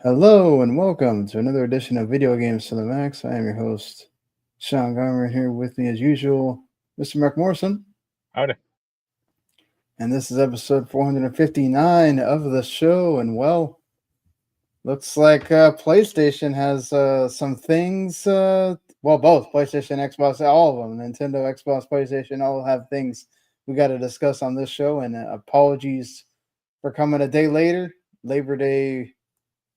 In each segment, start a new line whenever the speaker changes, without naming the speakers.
Hello and welcome to another edition of Video Games to the Max. I am your host, Sean Garmer, here with me as usual, Mr. Mark Morrison.
Howdy.
And this is episode 459 of the show. And well, looks like PlayStation has some things. Both PlayStation, Xbox, all of them, Nintendo, Xbox, PlayStation, all have things we got to discuss on this show. And apologies for coming a day later. Labor Day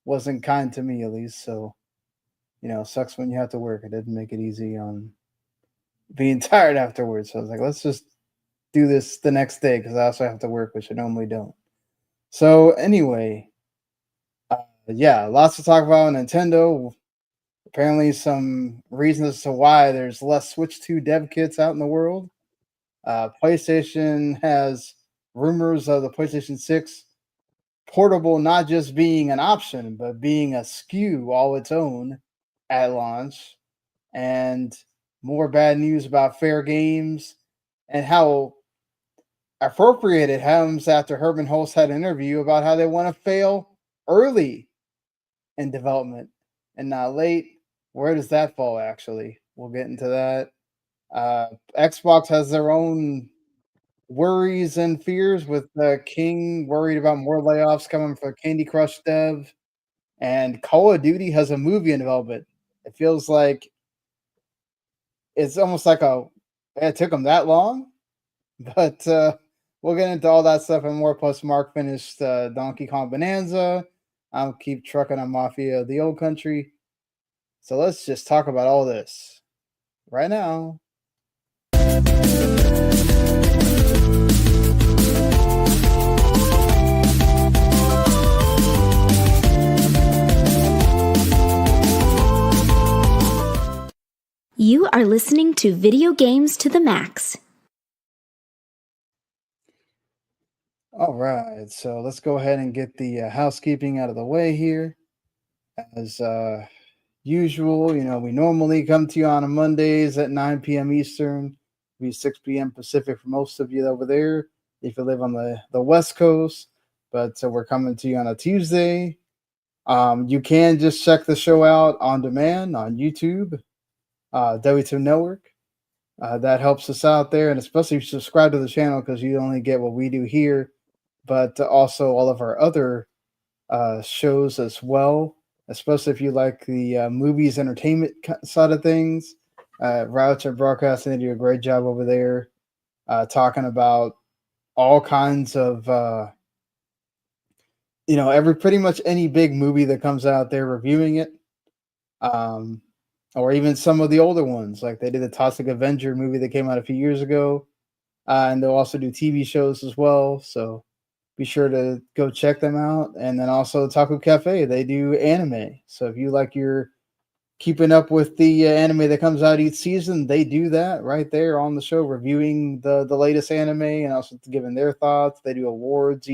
wasn't kind to me, at least. So, sucks when you have to work. It didn't make it easy on being tired afterwards. So I was like, let's just do this the next day because I also have to work, which I normally don't. So anyway, lots to talk about. Nintendo. Apparently, some reasons as to why there's less Switch 2 dev kits out in the world. PlayStation has rumors of the PlayStation 6 portable not just being an option, but being a SKU all its own at launch. And more bad news about Fairgames and how appropriate it comes after Hermen Hulst had an interview about how they want to fail early in development and not late. Where does that fall, actually? We'll get into that. Xbox has their own worries and fears with King worried about more layoffs coming for Candy Crush dev. And Call of Duty has a movie in development. It feels like it's almost like it took them that long, but we'll get into all that stuff and more. Plus, Marc finished Donkey Kong Bananza. I'll keep trucking on Mafia, the old country. So let's just talk about all this right now.
You are listening to Video Games to the Max.
All right, so let's go ahead and get the housekeeping out of the way here. As usual, we normally come to you on Mondays at 9 p.m. Eastern, be 6 p.m. Pacific for most of you over there if you live on the West Coast. But we're coming to you on a Tuesday. You can just check the show out on demand on YouTube, W2 Network. That helps us out there, and especially if you subscribe to the channel because you only get what we do here, but also all of our other shows as well, especially if you like the movies, entertainment side of things. Router Broadcasting, they do a great job over there talking about all kinds of, pretty much any big movie that comes out, they're reviewing it. Or even some of the older ones, like they did the Toxic Avenger movie that came out a few years ago. And they'll also do TV shows as well. So be sure to go check them out. And then also Taco Cafe, they do anime. So if you like your keeping up with the anime that comes out each season, they do that right there on the show, reviewing the latest anime and also giving their thoughts. They do awards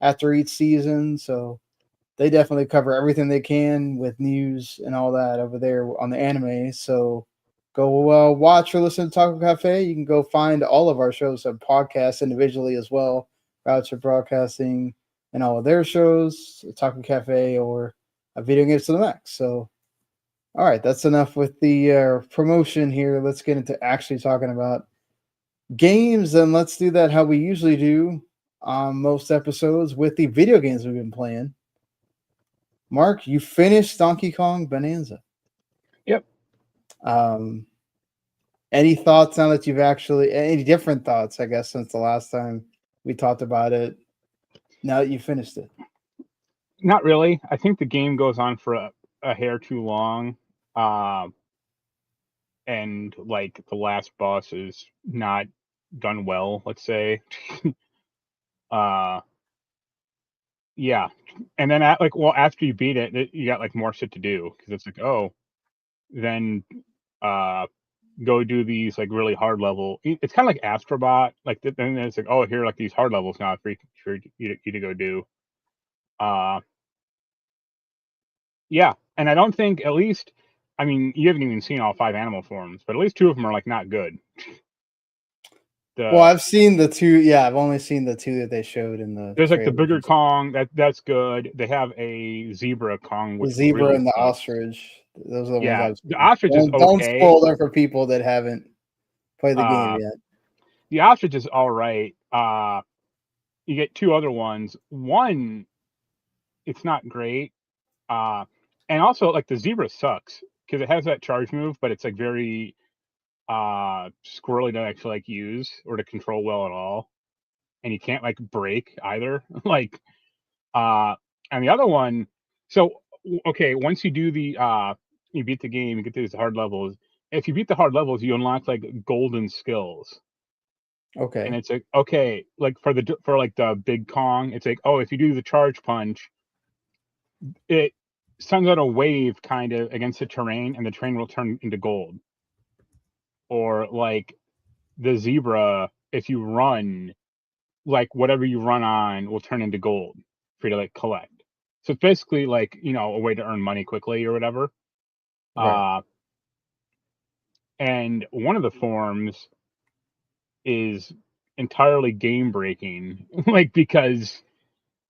after each season. So they definitely cover everything they can with news and all that over there on the anime. So go watch or listen to Taco Cafe. You can go find all of our shows and podcasts individually as well. Voucher Broadcasting and all of their shows, Taco Cafe or Video Games to the Max. So, all right, that's enough with the promotion here. Let's get into actually talking about games, and let's do that how we usually do on most episodes with the video games we've been playing. Marc, you finished Donkey Kong Bananza.
Yep.
Any thoughts now that you've any different thoughts, I guess, since the last time we talked about it, now that you finished it?
Not really. I think the game goes on for a hair too long. And like the last boss is not done well, let's say. Yeah. And then after you beat it, you got like more shit to do because it's like, oh, then go do these like really hard level. It's kind of like Astrobot. Like then it's like, oh, here are like these hard levels now for you to go do. Yeah, and I don't think at least, I mean, you haven't even seen all 5 animal forms, but at least 2 of them are like not good.
Well, I've seen the two. Yeah, I've only seen the two that they showed in the.
There's like the bigger
trailers.
Kong. That's good. They have a zebra Kong,
The
which
zebra
really
and the
sucks.
ostrich. Those are the
Yeah,
ones I've
the
seen.
ostrich is
Don't
okay.
spoil them for people that haven't played the game yet.
The ostrich is all right. You get two other ones. One, it's not great. And also like the zebra sucks because it has that charge move, but it's like very squirrely to actually like use or to control well at all. And you can't like break either. Like and the other one, so okay, once you do the you beat the game, you get to these hard levels. If you beat the hard levels, you unlock like golden skills.
Okay.
And it's like, okay, like for like the big Kong, it's like, oh, if you do the charge punch, it sends out a wave kind of against the terrain, and the terrain will turn into gold. Or like the zebra, if you run, like whatever you run on will turn into gold for you to like collect. So it's basically like, you know, a way to earn money quickly or whatever.
Right.
And one of the forms is entirely game breaking, like because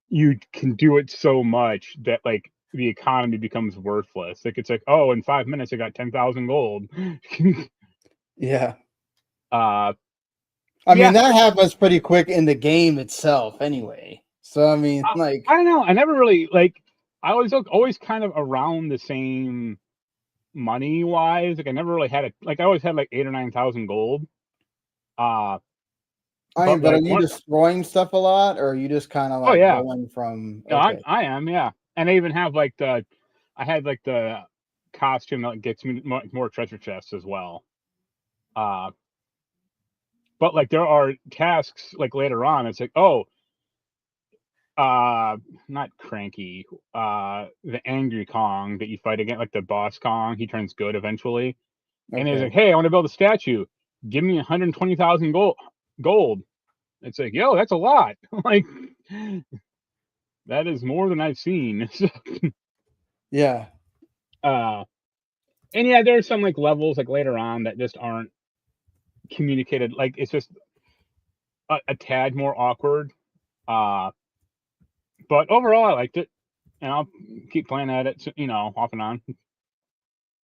you can do it so much that like the economy becomes worthless. Like it's like, oh, in 5 minutes I got 10,000 gold.
Yeah.
I
mean that happens pretty quick in the game itself, anyway. So I mean, like
I don't know. I never really like. I was always kind of around the same money wise. Like I never really had I always had like 8,000 or 9,000 gold.
but
like,
are you destroying stuff a lot, or are you just kind of like going from?
No, I am, yeah. And I even have like I had like the costume that gets me more treasure chests as well. But like there are tasks like later on. It's like, oh, not Cranky, the angry Kong that you fight against, like the boss Kong. He turns good eventually, and he's like, hey, I want to build a statue. Give me 120,000 gold. It's like, yo, that's a lot. Like that is more than I've seen.
Yeah.
And yeah, there's some like levels like later on that just aren't communicated. Like it's just a tad more awkward. But overall, I liked it, and I'll keep playing at it, you know, off and on. Because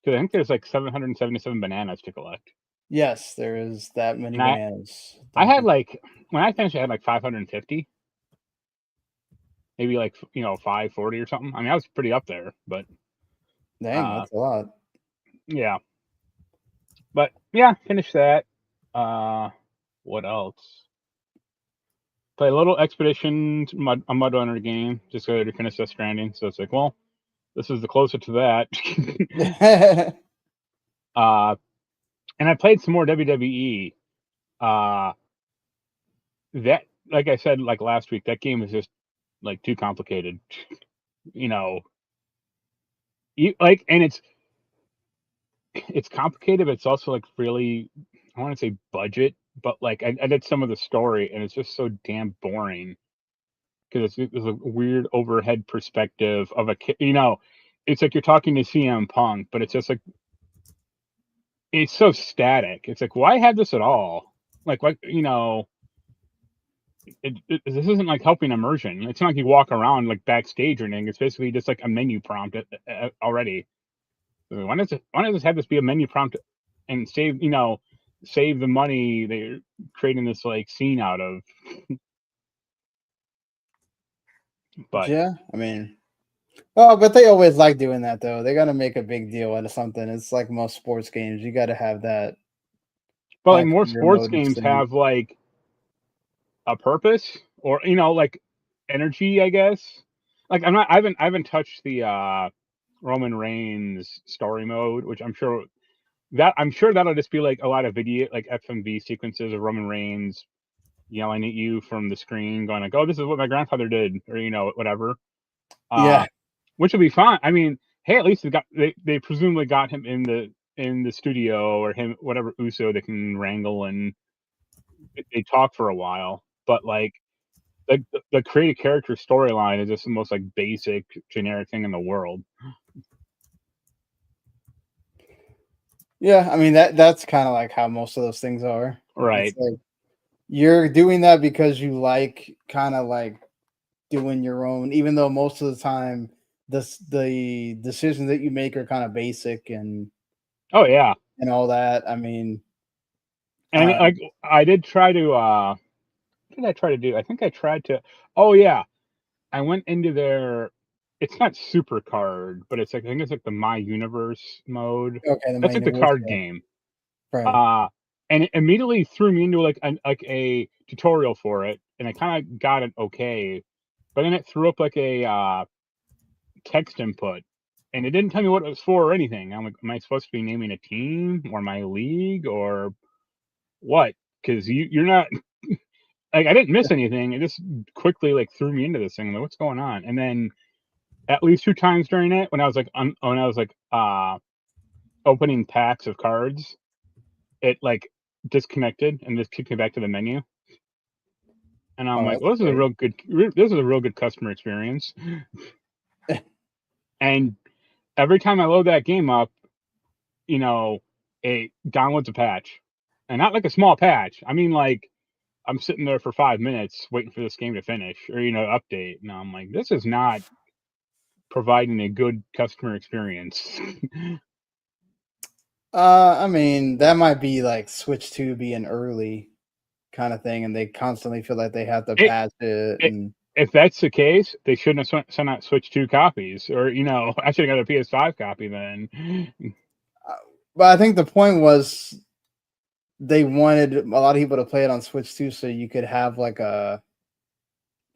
I think there's like 777 bananas to collect.
Yes, there is that many
And
bananas.
I had like when I finished, I had like 550. Maybe like 540 or something. I mean, I was pretty up there, but
dang, that's a lot.
Yeah. But yeah, finish that. What else? Play a little Expedition, a Mud Runner game, just so to finish Death Stranding. So it's like, well, this is the closer to that. And I played some more WWE. That, like I said, like last week, that game is just like too complicated. And it's complicated, but it's also like really, I want to say budget, but like I did some of the story, and it's just so damn boring. Because it's a weird overhead perspective of it's like you're talking to CM Punk, but it's just like it's so static. It's like, why have this at all? Like, what this isn't like helping immersion. It's not like you walk around like backstage or anything. It's basically just like a menu prompt already. So why does this have this be a menu prompt and save the money they're creating this like scene out of? But
yeah, I mean, oh, but they always like doing that though. They got to make a big deal out of something. It's like most sports games. You got to have that.
But like more sports games have like a purpose or like energy, I guess. Like I haven't touched the Roman Reigns story mode, which I'm sure that'll just be like a lot of video, like FMV sequences of Roman Reigns yelling at you from the screen, going like, "Oh, this is what my grandfather did," or whatever.
Yeah,
which will be fine. I mean, hey, at least they presumably got him in the studio, or him, whatever Uso they can wrangle, and they talk for a while. But like the creative character storyline is just the most like basic generic thing in the world.
Yeah, I mean that's kind of like how most of those things are.
Right.
It's like You're doing that because you like kind of like doing your own, even though most of the time the decisions that you make are kind of basic
Oh yeah,
and all that. I mean,
and
uh,
like I did try to. What did I try to do? I think I tried to. Oh yeah, I went into their. It's not Super Card, but it's like I think it's like the My Universe mode.
okay, the
That's
main
like the
universe,
card
yeah,
game.
right.
Uh, and it immediately threw me into like a tutorial for it, and I kind of got it okay, but then it threw up like a text input, and it didn't tell me what it was for or anything. I'm like, am I supposed to be naming a team or my league or what? Because you're not like I didn't miss anything. It just quickly like threw me into this thing. I'm like, what's going on? And then at least 2 times during it, when I was like opening packs of cards, it like disconnected and just kicked me back to the menu. And I'm
Oh,
like,
that's
well, this is a
great.
real good. This is a real good customer experience. And every time I load that game up, you know, it downloads a patch, and not like a small patch. I mean, like I'm sitting there for 5 minutes waiting for this game to finish or update. And I'm like, this is not providing a good customer experience.
I mean, that might be like Switch 2 being early kind of thing, and they constantly feel like they have to
it,
patch it.
it
And
if that's the case, they shouldn't have sent out Switch 2 copies, or I should have got a PS5 copy then.
but I think the point was they wanted a lot of people to play it on Switch 2, so you could have like a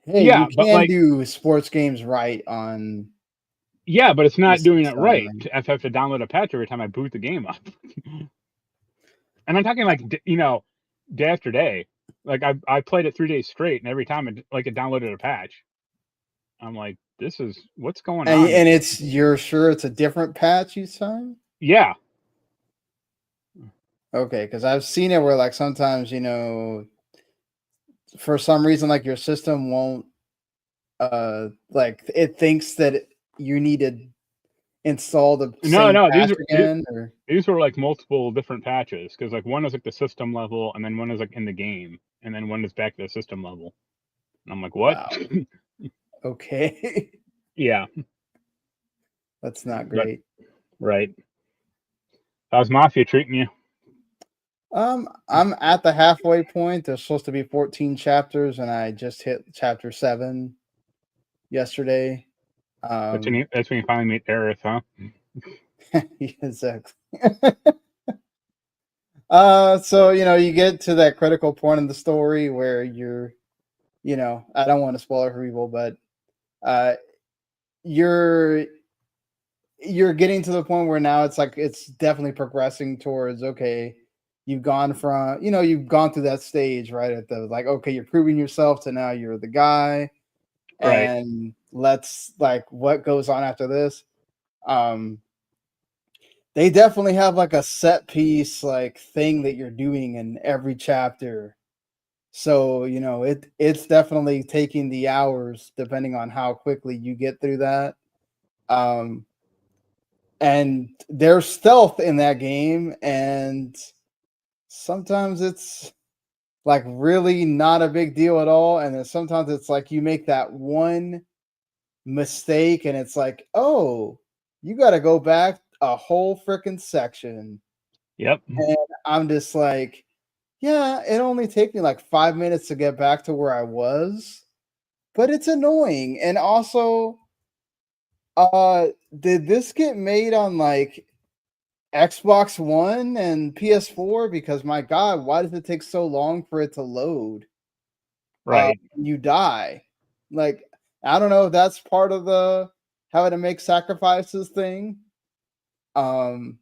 hey, you
Yeah, but
can
like,
do sports games right on
yeah, but it's not
PC
doing it
side.
right. I have to download a patch every time I boot the game up, and I'm talking like day after day. Like I played it 3 days straight, and every time it downloaded a patch. I'm like, this is what's going on
And
here.
it's you're sure it's a different patch each time?
Yeah,
Okay, because I've seen it where like sometimes for some reason like your system won't like it thinks that you need to install the
no,
same
no,
patch again or
these were like multiple different patches because like one is like the system level, and then one is like in the game, and then one is back to the system level. And I'm like, what?
wow. Okay.
Yeah,
That's not
but
great.
right. How's Mafia treating you?
I'm at the halfway point. There's supposed to be 14 chapters, and I just hit chapter 7 yesterday. Um,
That's when you finally meet Aerith, huh?
exactly. So you get to that critical point in the story where I don't want to spoil it for people, but uh, you're you're getting to the point where now it's like it's definitely progressing towards okay. You've gone from you've gone through that stage right at the like okay you're proving yourself to now you're the guy
Right.
and let's like what goes on after this. Um, they definitely have like a set piece like thing that you're doing in every chapter. So, it's definitely taking the hours depending on how quickly you get through that. Um, and there's stealth in that game, and sometimes it's like really not a big deal at all. And then sometimes it's like you make that one mistake, and it's like, oh, you got to go back a whole freaking section.
Yep.
And I'm just like, yeah, it only take me like 5 minutes to get back to where I was, but it's annoying. And also, did this get made on like Xbox One and PS4? Because my God, why does it take so long for it to load?
Right.
You die. Like, I don't know if that's part of the having to make sacrifices thing. Um,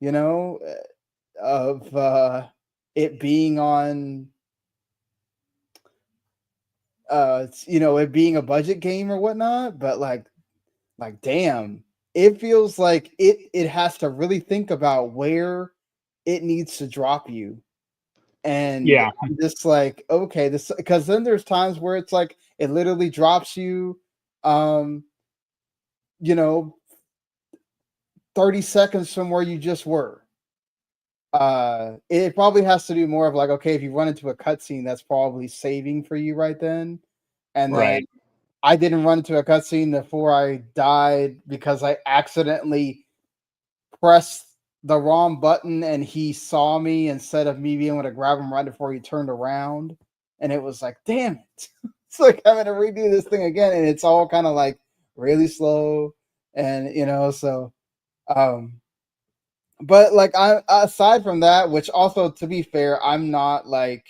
you know, of it being on it being a budget game or whatnot, but like damn, it feels like it has to really think about where it needs to drop you. And
Yeah.
I'm just like, okay, this because then there's times where it's like it literally drops you um, you know, 30 seconds from where you just were. It probably has to do more of like, okay, if you run into a cutscene, that's probably saving for you right then. And then
Right.
I didn't run into a cutscene before I died because I accidentally pressed the wrong button and he saw me instead of me being able to grab him right before he turned around. And it was like, damn it. It's like having to redo this thing again. And it's all kind of like really slow. And, so, um, but like I aside from that, which also to be fair, I'm not like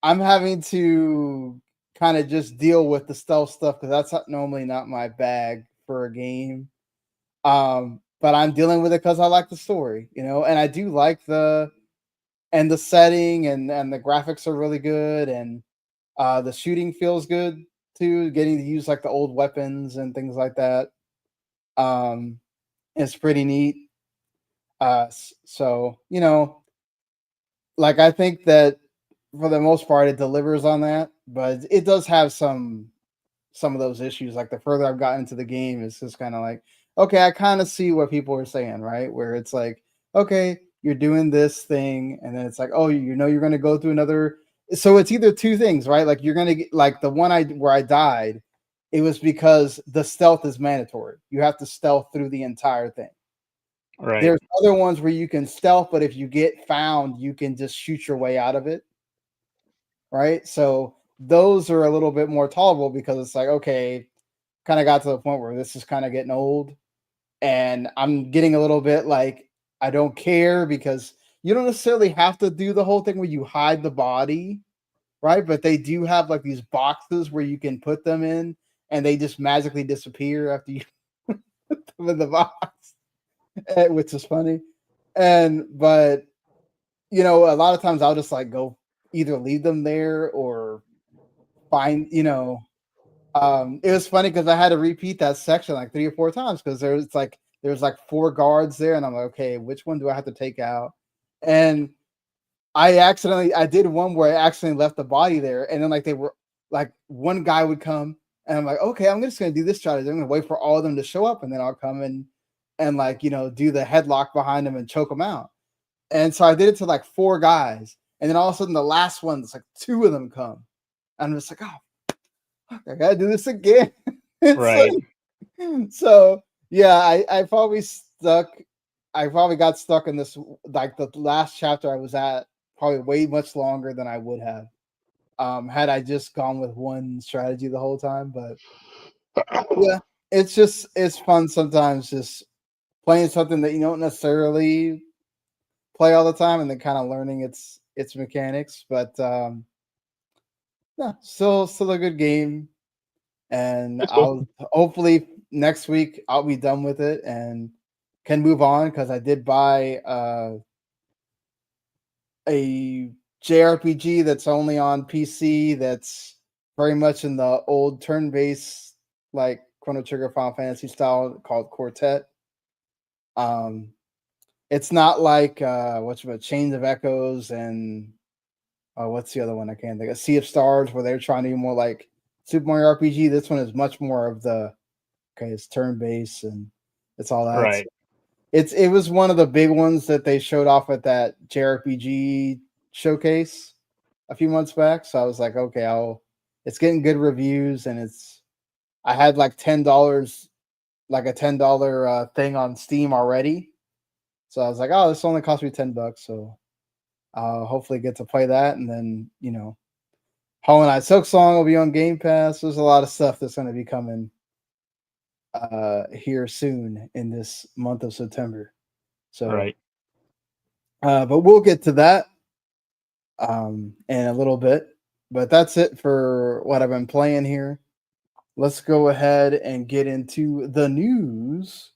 I'm having to kind of just deal with the stealth stuff because that's normally not my bag for a game. But I'm dealing with it because I like the story, and I do like the setting and the graphics are really good and the shooting feels good too, getting to use like the old weapons and things like that. Um, it's pretty neat. So like I think that for the most part it delivers on that, but it does have some of those issues. Like the further I've gotten into the game, it's just kind of like, okay, I kind of see what people are saying, right? Where it's like, okay, you're doing this thing, and then it's like, oh, you're going to go through another. So it's either two things, right? Like you're going to get like the one where I died. It was because the stealth is mandatory. You have to stealth through the entire thing.
Right.
There's other ones where you can stealth, but if you get found, you can just shoot your way out of it. Right. So those are a little bit more tolerable because it's like, okay, kind of got to the point where this is kind of getting old. And I'm getting a little bit like, I don't care because you don't necessarily have to do the whole thing where you hide the body. Right. But they do have like these boxes where you can put them in and they just magically disappear after you put them in the box, which is funny. But a lot of times I'll just like go either leave them there or find, it was funny because I had to repeat that section like 3 or 4 times because there's like 4 guards there, and I'm like, okay, which one do I have to take out? And I did one where I accidentally left the body there, and then like they were like one guy would come, and I'm like, okay, I'm just gonna do this strategy. I'm gonna wait for all of them to show up, and then I'll come and like do the headlock behind them and choke them out. And so I did it to like 4 guys, and then all of a sudden the last one, it's like 2 of them come. And I'm just like, oh, fuck, I gotta do this again. It's
Right.
like, so yeah, I probably got stuck in this, like the last chapter I was at, probably way much longer than I would have had I just gone with one strategy the whole time. But yeah, it's fun sometimes just playing something that you don't necessarily play all the time and then kind of learning its mechanics. But yeah, still a good game. And
That's cool.
I'll hopefully next week I'll be done with it and can move on because I did buy a JRPG that's only on PC that's very much in the old turn-based like Chrono Trigger Final Fantasy style called Quartet. Um it's not like what's it, Chains of Echoes and what's the other one I can't think of? Sea of Stars, where they're trying to be more like Super Mario RPG. This one is much more of the it's turn based and it's all that.
Right.
So it was one of the big ones that they showed off at that JRPG showcase a few months back. So I was like, okay, it's getting good reviews and I had like $10, like a $10 thing on Steam already. So I was like, oh, this only cost me $10. So I'll hopefully get to play that. And then, Hollow Knight Silk Song will be on Game Pass. There's a lot of stuff that's going to be coming here soon in this month of September. So,
Right.
But we'll get to that in a little bit. But that's it for what I've been playing here. Let's go ahead and get into the news,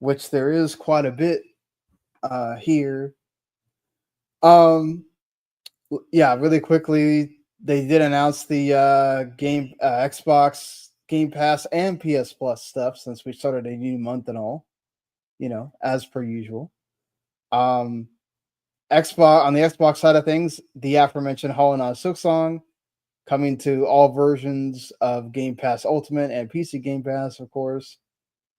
which there is quite a bit here. Yeah, really quickly, they did announce the Xbox Game Pass and PS Plus stuff since we started a new month and all, as per usual. Xbox on the Xbox side of things, the aforementioned Hollow Knight Silksong coming to all versions of Game Pass Ultimate and PC Game Pass, of course.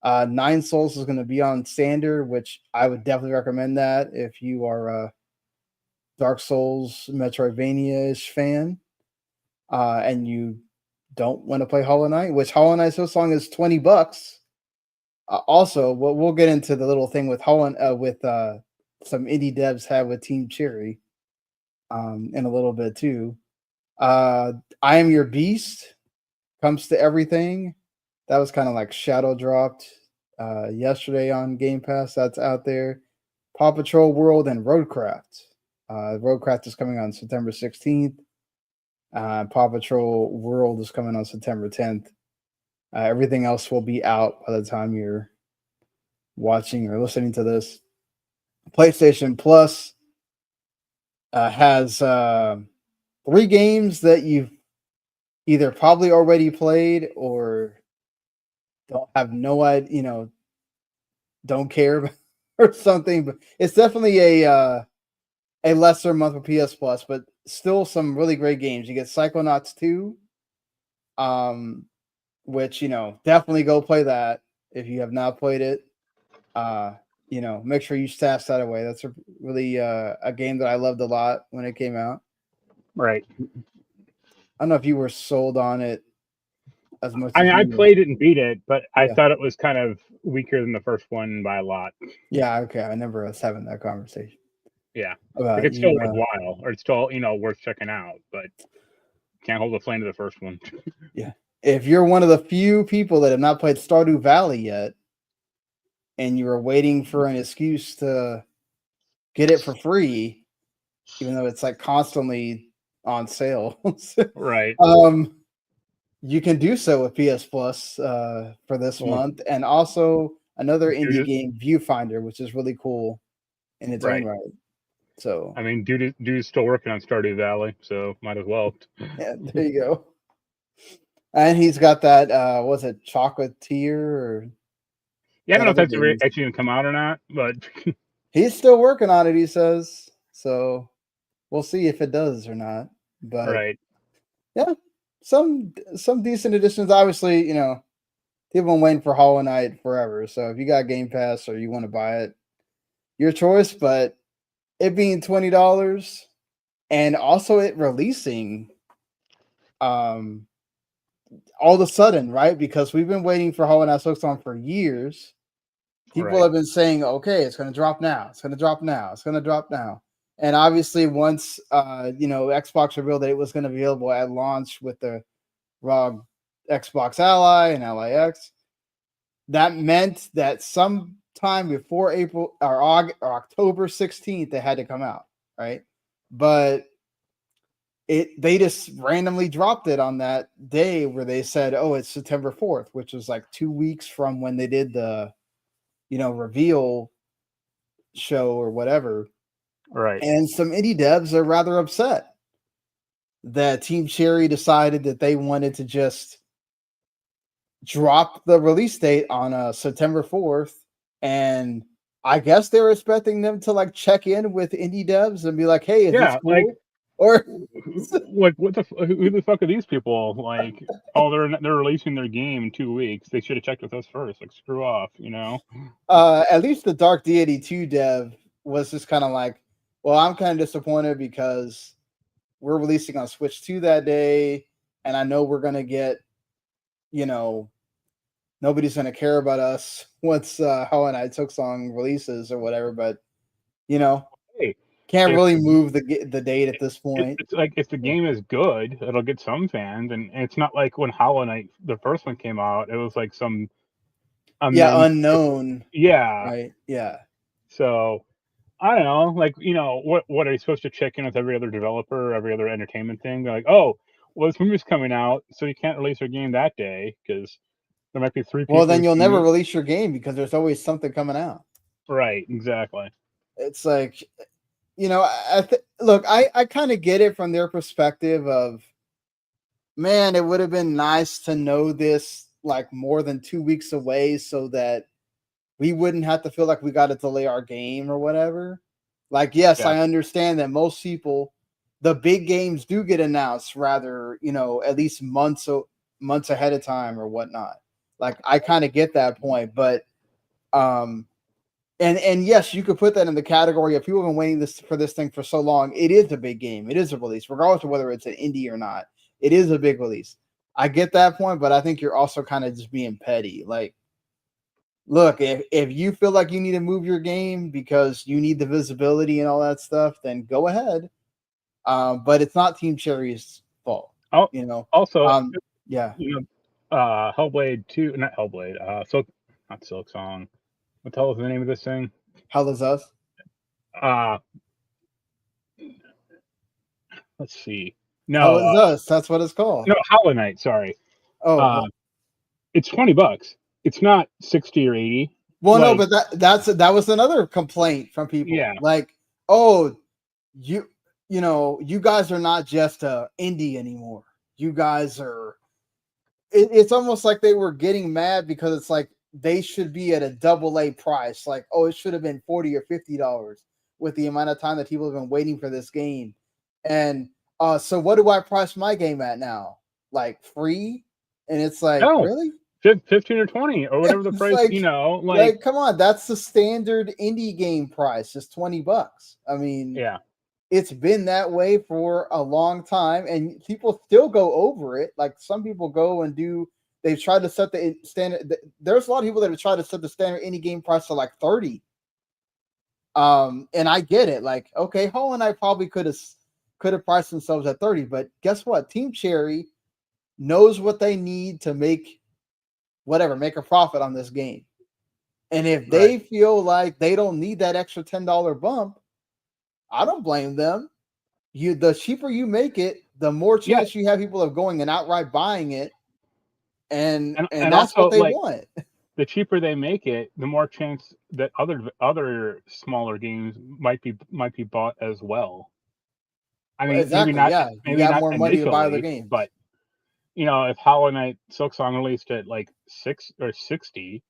Nine Souls is going to be on standard, which I would definitely recommend that if you are a Dark Souls Metroidvania-ish fan, and you don't want to play Hollow Knight, which Hollow Knight Silksong is $20. Also, we'll get into the little thing with some indie devs have with Team Cherry in a little bit too. I Am Your Beast comes to everything. That was kind of like shadow dropped yesterday on Game Pass. That's out there. Paw Patrol World and Roadcraft. Roadcraft is coming on September 16th. Paw Patrol World is coming on September 10th. Everything else will be out by the time you're watching or listening to this. PlayStation Plus has 3 games that you've either probably already played or don't have no idea, don't care or something. But it's definitely a lesser month for PS Plus, but still some really great games. You get Psychonauts 2, which definitely go play that if you have not played it. Make sure you stash that away. That's really a game that I loved a lot when it came out.
Right.
I don't know if you were sold on it as much.
I mean, I played it and beat it, but I
Yeah.
thought it was kind of weaker than the first one by a lot.
Yeah, okay. I remember us having that conversation.
Yeah,
About
it's still worthwhile, or it's still worth checking out, but can't hold the flame to the first one.
Yeah, if you're one of the few people that have not played Stardew Valley yet, and you were waiting for an excuse to get it for free, even though it's like constantly on sale,
Right?
You can do so with PS Plus for this month, and also another indie game, Viewfinder, which is really cool in its own right. So
I mean, dude's still working on Stardew Valley, so might as well.
Yeah, there you go. And he's got that was it Chocolatier or
I don't know if that's actually gonna come out or not, but
he's still working on it, he says. So we'll see if it does or not. But yeah, some decent additions. Obviously, people have been waiting for Hollow Knight forever. So if you got Game Pass or you want to buy it, your choice. But it being $20 and also it releasing all of a sudden, right? Because we've been waiting for Hollow Knight Silksong for years. People have been saying, okay, it's going to drop now. It's going to drop now. It's going to drop now. And obviously, once Xbox revealed that it was going to be available at launch with the ROG Xbox Ally and LIX, that meant that sometime before April or October 16th, it had to come out, right? But they just randomly dropped it on that day where they said, oh, it's September 4th, which was like 2 weeks from when they did the reveal show or whatever.
Right.
And some indie devs are rather upset that Team Cherry decided that they wanted to just drop the release date on September 4th. And I guess they were expecting them to like check in with indie devs and be like, hey, is this cool?
Like,
or
like who the fuck are these people? Like, oh, they're releasing their game in 2 weeks. They should have checked with us first. Like, screw off,
At least the Dark Deity 2 dev was just kind of like, well, I'm kind of disappointed because we're releasing on Switch 2 that day, and I know we're gonna get, nobody's gonna care about us once Hollow Knight Silksong releases or whatever, but
hey,
can't really move the date at this point.
It's like if the game is good, it'll get some fans, and it's not like when Hollow Knight the first one came out, it was like some
unknown.
Yeah.
Right. Yeah.
So I don't know, like what are you supposed to check in with every other developer, every other entertainment thing? They're like, oh, well, this movie's coming out, so you can't release your game that day because there might be 3 people.
Well, then you'll never release your game because there's always something coming out.
Right. Exactly.
It's like, look, I kind of get it from their perspective of, man, it would have been nice to know this like more than 2 weeks away so that we wouldn't have to feel like we got to delay our game or whatever. Like, yes, I understand that most people, the big games do get announced rather, at least months ahead of time or whatnot. Like I kind of get that point, but and yes, you could put that in the category of people have been waiting for this thing for so long. It is a big game. It is a release, regardless of whether it's an indie or not. It is a big release. I get that point, but I think you're also kind of just being petty. Like, look, if you feel like you need to move your game because you need the visibility and all that stuff, then go ahead. But it's not Team Cherry's fault.
Oh,
You know.
also,
Yeah.
you know, Hellblade 2, not Hellblade, not Silk Song. What the hell is the name of this thing?
Hell is Us.
Let's see.
Hell
No,
is Us. That's what it's called.
no, Hollow Knight. Sorry.
Oh,
It's $20. It's not 60 or 80.
well, no,
Like,
but that was another complaint from people.
Yeah.
Like, oh, you know, you guys are not just indie anymore. You guys are. It's almost like they were getting mad because it's like they should be at a AA price. Like, oh, it should have been $40 or $50 with the amount of time that people have been waiting for this game. And so what do I price my game at now? Like free? And it's like,
No.
really?
15 or 20 or whatever the
It's
price,
like-
you know,
Like, come on, that's the standard indie game price, just $20. I mean,
yeah.
it's been that way for a long time, and people still go over it. Like some people go and they've tried to set the standard. There's a lot of people that have tried to set the standard indie game price to like 30. And I get it. Like, okay, Hollow Knight probably could have priced themselves at 30, but guess what? Team Cherry knows what they need to make a profit on this game. And if they feel like they don't need that extra $10 bump, I don't blame them. The cheaper you make it, the more chance you have people of going and outright buying it, and that's
also,
what they
like,
want.
The cheaper they make it, the more chance that other smaller games might be bought as well. I mean,
Exactly.
maybe not.
Yeah,
Maybe
you have
not
more money to buy other
initially,
games.
but you know, if Hollow Knight Silksong released at like 6 or 60,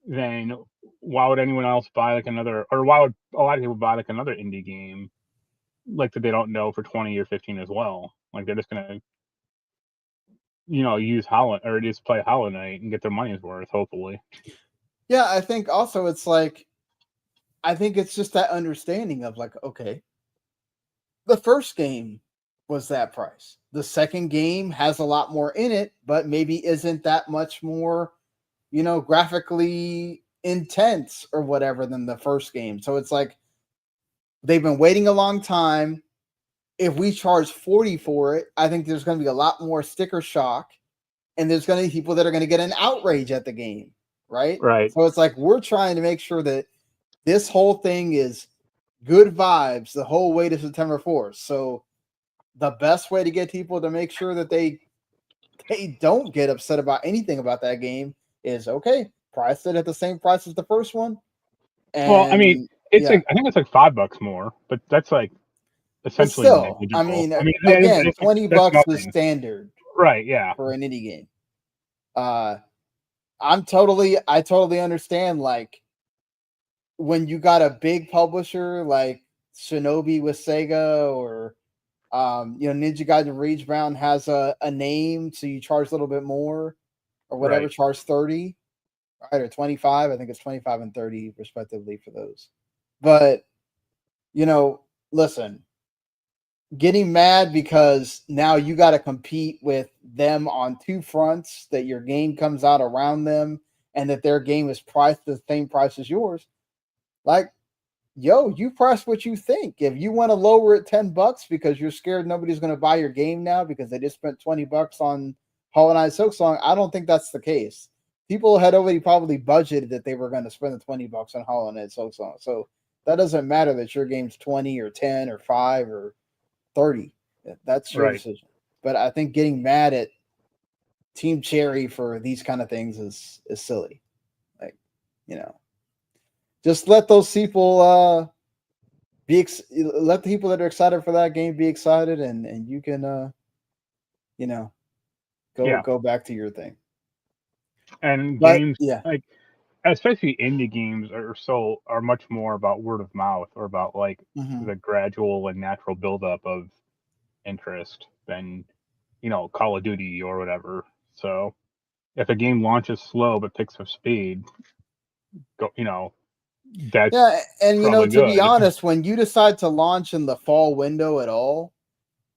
then why would anyone else buy like another, or why would a lot of people buy like another indie game like that they don't know for 20 or 15 as well? Like they're just gonna, you know, use just play Hollow Knight and get their money's worth, hopefully.
Yeah, I think also it's like, I think it's just that understanding of like, okay, the first game was that price. The second game has a lot more in it, but maybe isn't that much more, you know, graphically intense or whatever than the first game. So it's like they've been waiting a long time. If we charge 40 for it, I think there's going to be a lot more sticker shock, and there's going to be people that are going to get an outrage at the game, right?
Right.
So it's like we're trying to make sure that this whole thing is good vibes the whole way to September 4th. So the best way to get people to make sure that they don't get upset about anything about that game is, okay, price it at the same price as the first one. And
well, I mean, it's like, I think it's like $5 more, but that's like essentially
still,
negligible.
I mean,
again,
again, $20 is standard,
right? Yeah,
for an indie game. I totally understand. Like when you got a big publisher like Shinobi with Sega, or you know, Ninja Gaiden Rage Brown has a name, so you charge a little bit more or whatever,
right.
charge 30, right, or 25. I think it's 25 and 30 respectively for those. But you know, listen, getting mad because now you got to compete with them on two fronts, that your game comes out around them and that their game is priced the same price as yours. Like, yo, you price what you think. If you want to lower it $10 because you're scared nobody's going to buy your game now because they just spent $20 on Hollow Knight Silksong, I don't think that's the case. People had already probably budgeted that they were going to spend the $20 on Hollow Knight Silksong. So that doesn't matter that your game's 20 or 10 or 5 or 30. That's your decision. But I think getting mad at Team Cherry for these kind of things is silly. Like, you know, just let those people let the people that are excited for that game be excited, and you can you know, go back to your thing.
And
But,
games,
yeah,
like especially indie games are much more about word of mouth, or about like the gradual and natural buildup of interest than, you know, Call of Duty or whatever. So if a game launches slow but picks up speed, that's
Yeah, and
probably
to be
good.
honest, when you decide to launch in the fall window at all,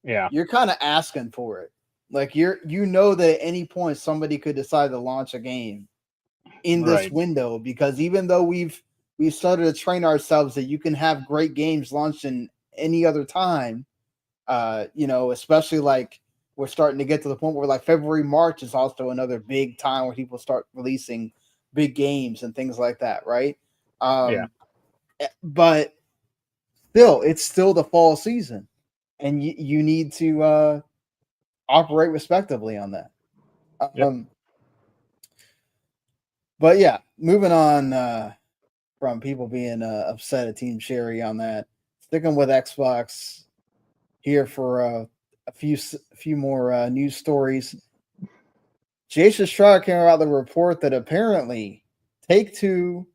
Yeah,
you're kind of asking for it. Like that at any point somebody could decide to launch a game in this
right.
window, because even though we've started to train ourselves that you can have great games launched in any other time, especially like we're starting to get to the point where like February, March is also another big time where people start releasing big games and things like that, right?
Yeah.
But still, it's still the fall season, and you need to operate respectively on that.
Yep.
But yeah, moving on from people being upset at Team Cherry on that, sticking with Xbox here for a few more news stories. Jason Schreier came out with a report that apparently Take-Two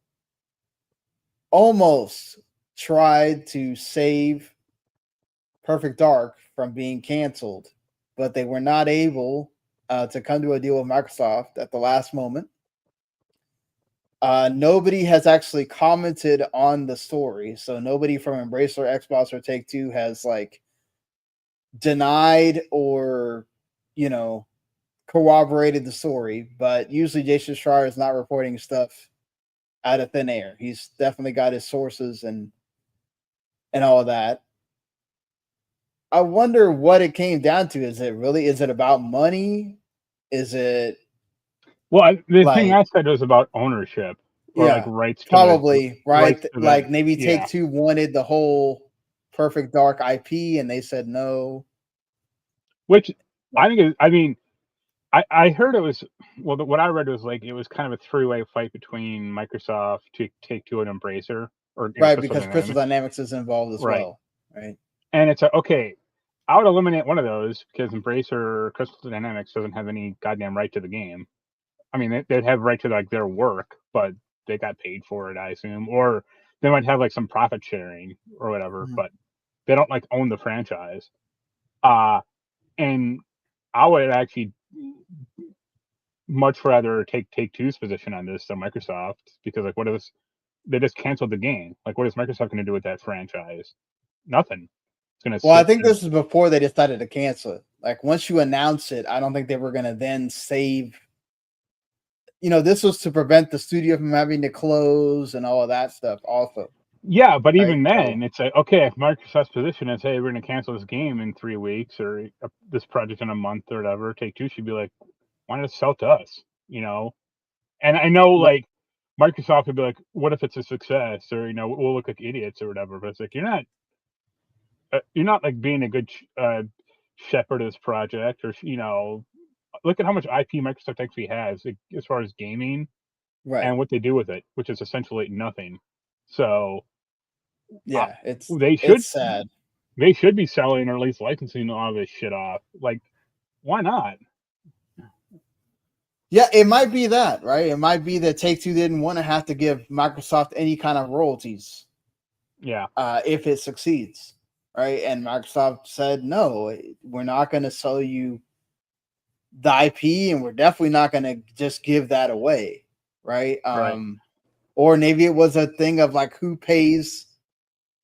almost tried to save Perfect Dark from being canceled, but they were not able to come to a deal with Microsoft at the last moment. Nobody has actually commented on the story, so nobody from Embracer, Xbox, or Take-Two has like denied or corroborated the story. But usually Jason Schreier is not reporting stuff out of thin air. He's definitely got his sources and all of that. I wonder what it came down to. Is it about money? Is it
Well, the thing
like,
I said was about ownership or like
yeah,
rights to
probably, right?
the
Like maybe
yeah.
Take-Two wanted the whole Perfect Dark IP and they said no.
Which I think is, I mean, I heard it was, well, what I read was like it was kind of a three-way fight between Microsoft, Take-Two, and Embracer, or
Right,
Crystal
because Crystal
Dynamics.
Dynamics is involved as
Right.
well, right?
And it's okay, I would eliminate one of those because Embracer, Crystal Dynamics doesn't have any goddamn right to the game. I mean, they'd have right to like their work, but they got paid for it, I assume, or they might have like some profit sharing or whatever,
Mhm.
but they don't like own the franchise. And I would actually much rather take Take-Two's position on this than Microsoft, because like what is, they just canceled the game. Like what is Microsoft going to do with that franchise? Nothing. It's going to
Well, I
sit.
think this is before they decided to cancel it. Like once you announce it, I don't think they were going to then save. This was to prevent the studio from having to close and all of that stuff. Also,
Yeah, but
right?
even
So
then, it's like, okay, if Microsoft's position is, hey, we're going to cancel this game in 3 weeks or this project in a month or whatever, Take-Two should be like, why not sell to us? And I know like Microsoft would be like, what if it's a success, or we'll look like idiots or whatever. But it's like you're not like being a good shepherd of this project, or look at how much IP Microsoft actually has, like, as far as gaming
right,
and what they do with it, which is essentially nothing. So
yeah, it's
they should
it's sad.
they should be selling or at least licensing a lot of this shit off. Like, why not?
Yeah, it might be that, right? It might be that Take-Two didn't want to have to give Microsoft any kind of royalties
Yeah,
if it succeeds, right? And Microsoft said, no, we're not going to sell you the IP, and we're definitely not going to just give that away, right?
right,
Or maybe it was a thing of like who pays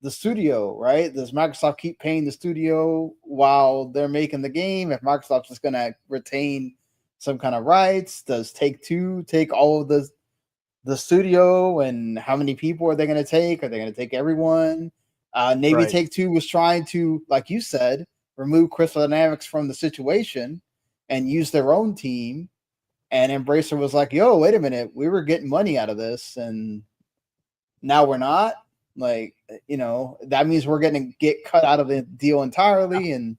the studio, right? Does Microsoft keep paying the studio while they're making the game? If Microsoft's just going to retain some kind of rights, does Take-Two take all of the studio, and how many people are they going to take? Are they going to take everyone? Maybe
right,
Take-Two was trying to, like you said, remove Crystal Dynamics from the situation and use their own team. And Embracer was like, yo, wait a minute, we were getting money out of this, and now we're not. Like, that means we're going to get cut out of the deal entirely. And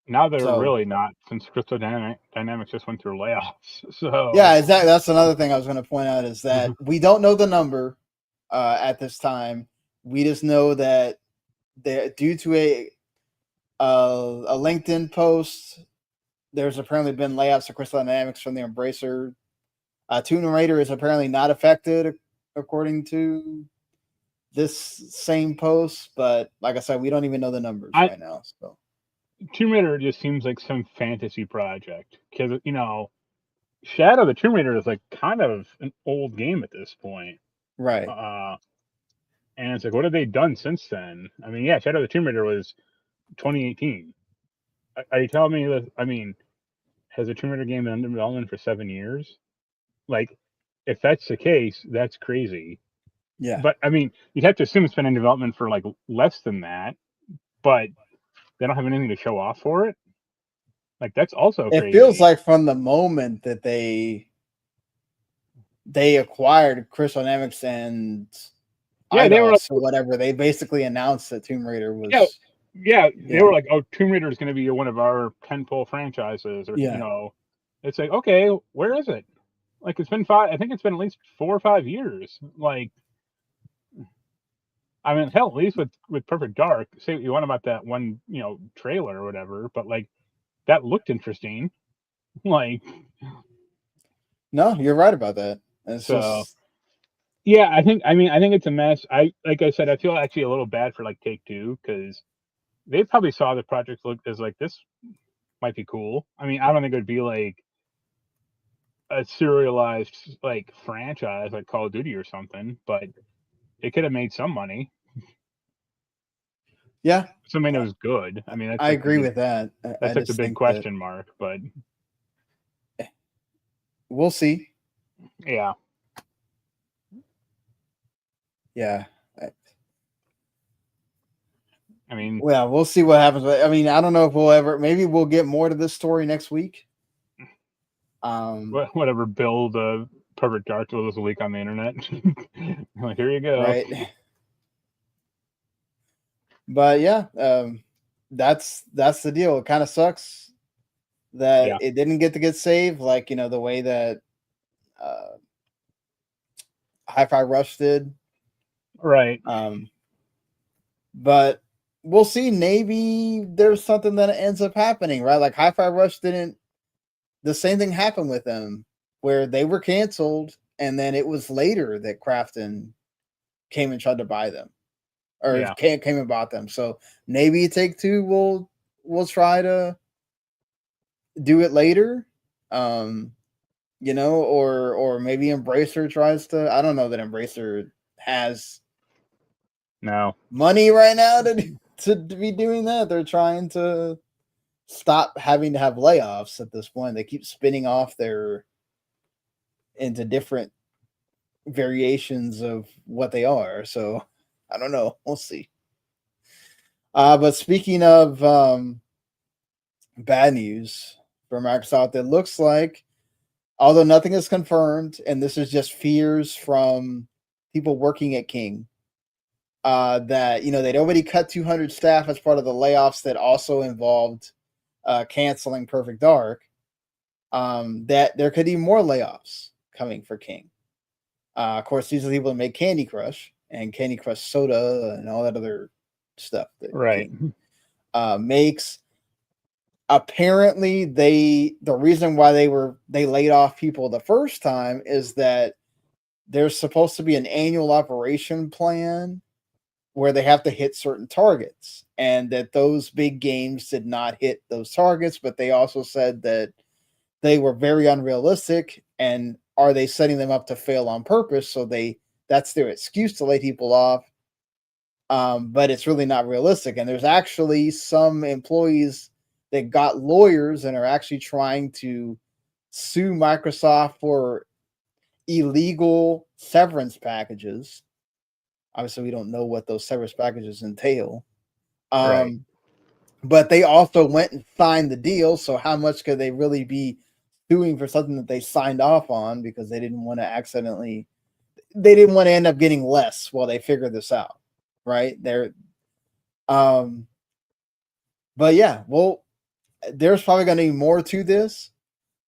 now they're
so,
really not, since Crystal Dynamics just went through layoffs. So
yeah, exactly. That's another thing I was going to point out, is that we don't know the number at this time. We just know that due to a LinkedIn post, there's apparently been layoffs of Crystal Dynamics from the Embracer. Tomb Raider is apparently not affected, according to this same post. But like I said, we don't even know the numbers
I
right now. So
Tomb Raider just seems like some fantasy project, because Shadow the Tomb Raider is like kind of an old game at this point.
Right.
And it's like, what have they done since then? I mean, yeah, Shadow the Tomb Raider was 2018. Are you telling me that? I mean, has a Tomb Raider game been under development for 7 years? Like, if that's the case, that's crazy.
Yeah.
But I mean, you'd have to assume it's been in development for like less than that, but they don't have anything to show off for it. Like, that's also
It
crazy.
feels like from the moment that they acquired Crystal Dynamics and
they were like,
or whatever, they basically announced that Tomb Raider was
they were like, oh, Tomb Raider is going to be one of our tentpole franchises, or you know, it's like, okay, where is it? Like, it's been I think it's been at least 4 or 5 years. Like, I mean, hell, at least with Perfect Dark, say what you want about that one, you know, trailer or whatever, but like, that looked interesting. Like,
no, you're right about that. It's just,
yeah, I think it's a mess. Like I said, I feel actually a little bad for like Take-Two, because they probably saw the project look as like, this might be cool. I mean, I don't think it would be like a serialized like franchise like Call of Duty or something, but it could have made some money.
yeah,
Something that was good. I mean, that's
I agree with that.
That's like the big question mark, but
we'll see.
Yeah.
Yeah.
I mean,
well, we'll see what happens. I mean, I don't know if maybe we'll get more to this story next week.
Whatever, build a Perfect Dark this week on the internet. Like, here you go.
Right. But yeah, that's the deal. It kind of sucks that it didn't get saved, like, you know, the way that Hi-Fi Rush did.
Right.
But we'll see. Maybe there's something that ends up happening, right? Like Hi-Fi Rush didn't. The same thing happened with them, where they were canceled, and then it was later that Krafton came and tried to buy them, or came and bought them. So maybe Take-Two will try to do it later, you know, or maybe Embracer tries to. I don't know that Embracer has money right now to be doing that. They're trying to stop having to have layoffs at this point. They keep spinning off into different variations of what they are. So I don't know. We'll see. But speaking of bad news for Microsoft, it looks like, although nothing is confirmed, and this is just fears from people working at King, that, you know, they'd already cut 200 staff as part of the layoffs that also involved canceling Perfect Dark, that there could be more layoffs coming for King. Of course, these are the people that make Candy Crush and Candy Crush Soda and all that other stuff that King makes. Apparently, the reason why they laid off people the first time is that there's supposed to be an annual operation plan where they have to hit certain targets, and that those big games did not hit those targets. But they also said that they were very unrealistic, and are they setting them up to fail on purpose? So that's their excuse to lay people off. But it's really not realistic. And there's actually some employees that got lawyers and are actually trying to sue Microsoft for illegal severance packages. Obviously, we don't know what those severance packages entail. But they also went and signed the deal. So how much could they really be suing for something that they signed off on, because they didn't want to end up getting less while they figure this out, right? But yeah, well, there's probably going to be more to this.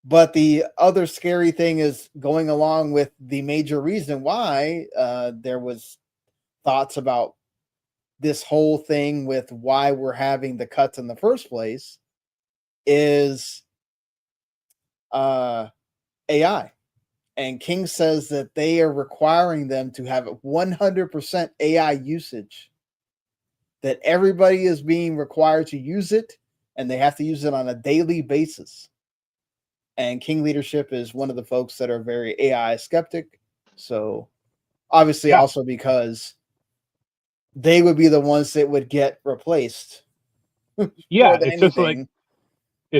But the other scary thing is, going along with the major reason why there was thoughts about this whole thing with why we're having the cuts in the first place, is AI. And King says that they are requiring them to have 100% AI usage, that everybody is being required to use it, and they have to use it on a daily basis. and King leadership is one of the folks that are very AI skeptic. So obviously, also because they would be the ones that would get replaced.
Yeah,
it's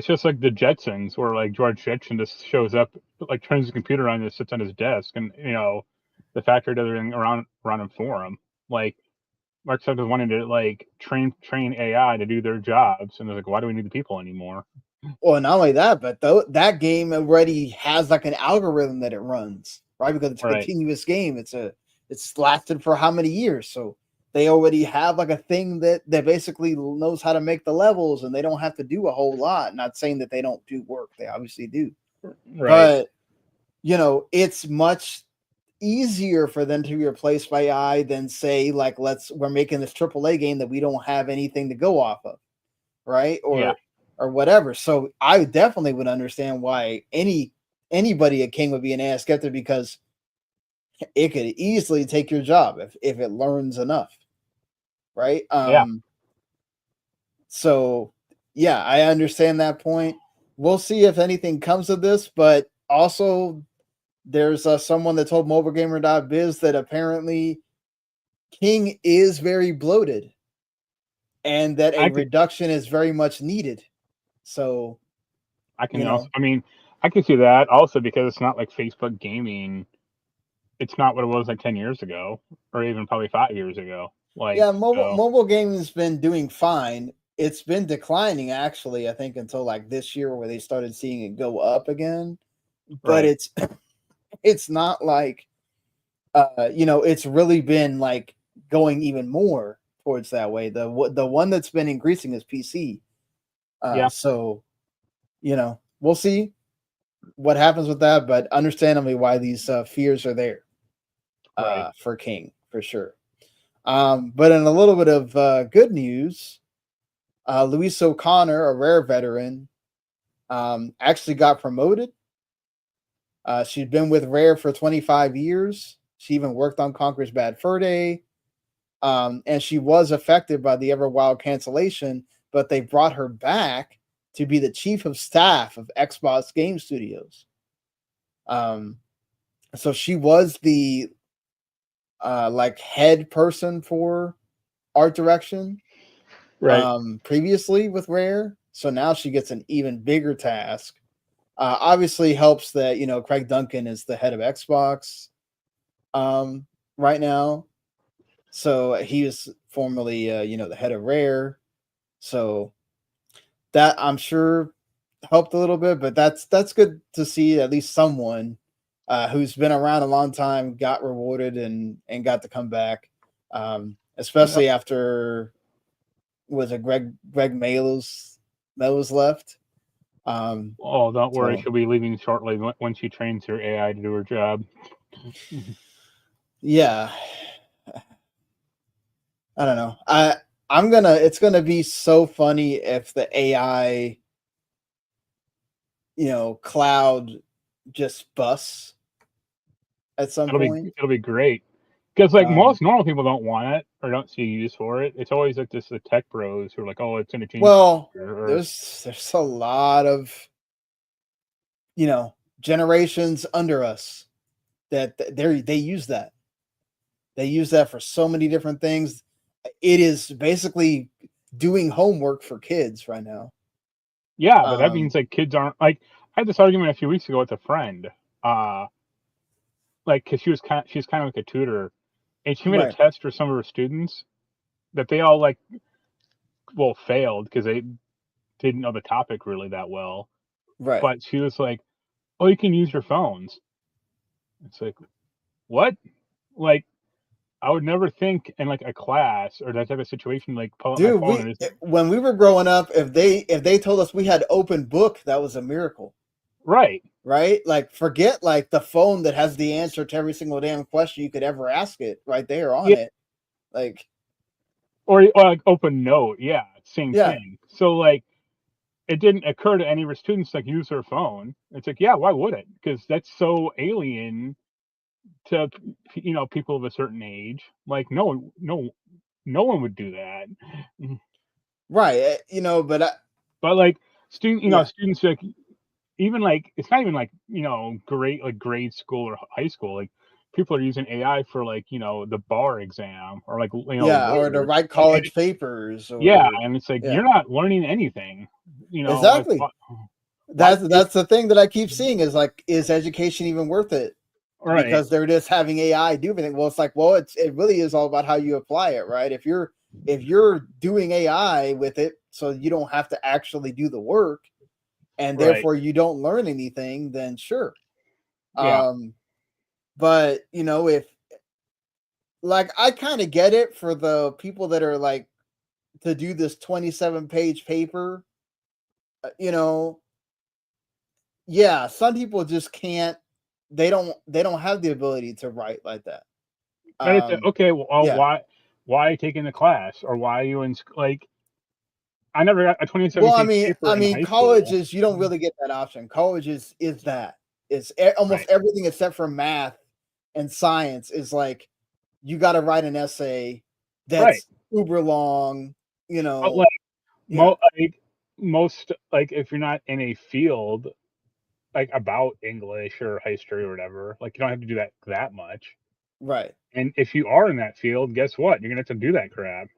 just like the Jetsons, where like George Jetson just shows up, like turns the computer on and just sits on his desk, and the factory does everything around him for him. Like Mark Zuckerberg wanted to like train AI to do their jobs, and they're like, why do we need the people anymore?
Well, not only that, but that game already has like an algorithm that it runs, right? Because it's a continuous game. It's lasted for how many years? So they already have like a thing that basically knows how to make the levels, and they don't have to do a whole lot. Not saying that they don't do work; they obviously do.
Right.
But it's much easier for them to be replaced by AI than say like we're making this AAA game that we don't have anything to go off of, right? Or whatever. So I definitely would understand why anybody at King would be an AI skeptic, because it could easily take your job if it learns enough, right? So yeah, I understand that point. We'll see if anything comes of this, but also there's someone that told MobileGamer.biz that apparently King is very bloated and that a reduction is very much needed. So
I can I can see that also, because it's not like Facebook gaming. It's not what it was like 10 years ago, or even probably 5 years ago. Like,
yeah, mobile gaming has been doing fine. It's been declining actually, I think, until like this year where they started seeing it go up again. But it's not like it's really been like going even more towards that way. The one that's been increasing is PC. So we'll see what happens with that, but understandably why these fears are there for King, for sure. But in a little bit of good news, Luis O'Connor, a Rare veteran, actually got promoted. She'd been with Rare for 25 years. She even worked on Conker's Bad Fur Day. And she was affected by the Everwild cancellation, but they brought her back to be the chief of staff of Xbox Game Studios. So she was the like head person for art direction previously with Rare. So now she gets an even bigger task. Obviously helps that Craig Duncan is the head of Xbox right now. So he was formerly the head of Rare. So that I'm sure helped a little bit, but that's good to see at least someone who's been around a long time got rewarded and got to come back. Especially after Greg Melos left.
Don't worry, she'll be leaving shortly when she trains her AI to do her job.
Yeah. I don't know. It's gonna be so funny if the AI cloud just busts at some point.
It'll be great. Because like most normal people don't want it or don't see use for it. It's always like the tech bros who are like, oh, it's gonna change.
Well, there's a lot of generations under us that they use that. They use that for so many different things. It is basically doing homework for kids right now.
Yeah, but that means like kids aren't like. I had this argument a few weeks ago with a friend. Like, because she's kind of like a tutor, and she made a test for some of her students that they all failed because they didn't know the topic really that well.
Right.
But she was like, "Oh, you can use your phones." It's like, what? Like, I would never think in like a class or that type of situation like pull out my phone.
When we were growing up, if they told us we had open book, that was a miracle.
Right.
Like, forget like the phone that has the answer to every single damn question you could ever ask it right there on it. Like,
or like open note. Yeah. Same thing. So like, it didn't occur to any of her students to like use their phone. It's like, yeah, why would it? Because that's so alien to people of a certain age. Like, no one would do that.
Right.
But like students like even like it's not even like grade school or high school. Like people are using AI for like the bar exam or like
Yeah, or to
whatever.
write
And
college papers,
yeah,
or
and it's like
yeah,
you're not learning anything. Like
exactly.
why
That's the thing that I keep seeing is like, is education even worth it?
right,
Because they're just having AI do everything. Well, it's like, well, it really is all about how you apply it, right? If you're doing AI with it, so you don't have to actually do the work, and
right,
therefore you don't learn anything, then sure.
yeah,
But if like, I kind of get it for the people that are like to do this 27-page paper, you know, yeah, some people just can't. They don't have the ability to write like that.
and it's
Um,
okay. Well,
yeah.
why are you taking the class or why are you in like I never got a
Well,
27-page paper
I
in
mean,
high school.
colleges, you don't really get that option. College is that. It's almost
Right,
everything except for math and science is like you got to write an essay
right.
that's uber long.
But like
Yeah,
most like if you're not in a field like about English or history or whatever, like you don't have to do that much.
right.
And if you are in that field, guess what? You're gonna have to do that crap.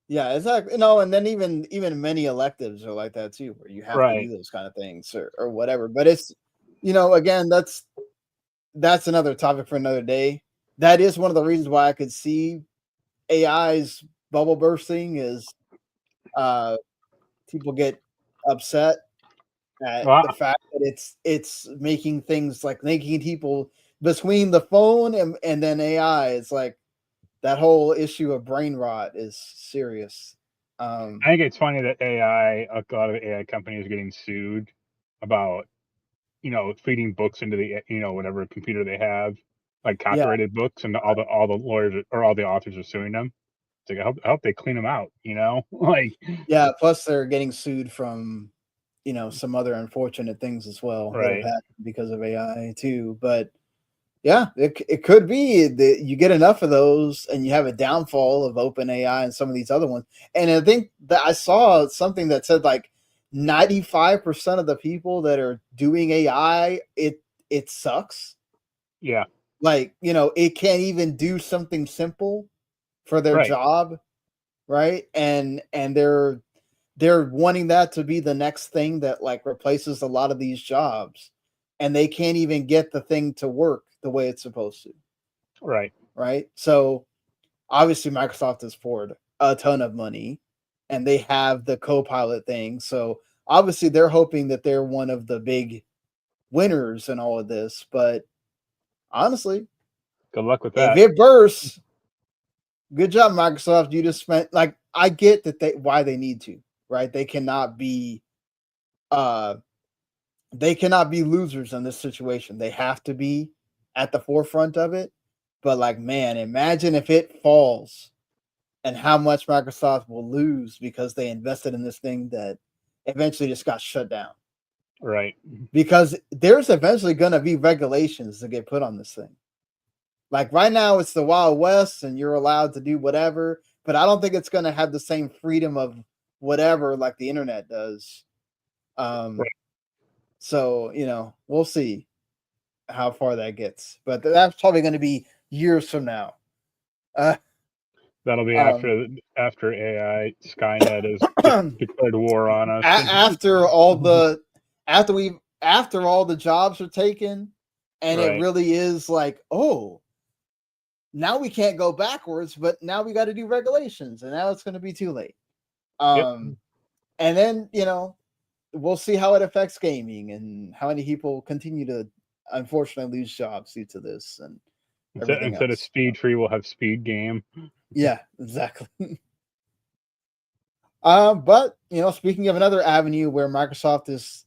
Yeah, exactly. No, and then even many electives are like that too, where you have to do
Right.
those kind of things or whatever. But it's again, that's another topic for another day. That is one of the reasons why I could see AI's bubble bursting is uh people get upset at
Well,
the fact that it's making things like making people between the phone and then AI. It's like that whole issue of brain rot is serious.
I think it's funny that a lot of AI companies are getting sued about, feeding books into the, whatever computer they have, like
Yeah,
copyrighted books, and all the lawyers or all the authors are suing them. It's like I hope they clean them out, like
yeah. Plus, they're getting sued from some other unfortunate things as well that have
right,
happened because of AI too. But yeah, it could be that you get enough of those and you have a downfall of open AI and some of these other ones. And I think that I saw something that said like 95% of the people that are doing AI, it sucks.
yeah,
Like, it can't even do something simple for their
right,
job, right? And they're wanting that to be the next thing that like replaces a lot of these jobs, and they can't even get the thing to work the way it's supposed to,
right,
right? So obviously Microsoft has poured a ton of money and they have the co-pilot thing, so obviously they're hoping that they're one of the big winners in all of this. But honestly,
good luck with
if
that.
it bursts, good job Microsoft. You just spent, like, I get that why they need to, right? Uh they cannot be losers in this situation. They have to be at the forefront of it. But like, man, imagine if it falls and how much Microsoft will lose because they invested in this thing that eventually just got shut down.
Right,
Because there's eventually going to be regulations that get put on this thing. Like right now, it's the Wild West and you're allowed to do whatever, but I don't think it's going to have the same freedom of whatever like the internet does. Um,
right.
so, we'll see how far that gets, but that's probably going to be years from now. Uh,
That'll be
um,
after AI Skynet is declared war on us.
after all the after all the jobs are taken, and it
Right.
really is like, oh, now we can't go backwards, but now we got to do regulations, and now it's going to be too late.
Yep.
And then we'll see how it affects gaming and how many people continue to unfortunately lose jobs due to this and everything
Instead of
else.
Speed Tree, we'll have Speed Game.
Yeah, exactly. But speaking of another avenue where Microsoft is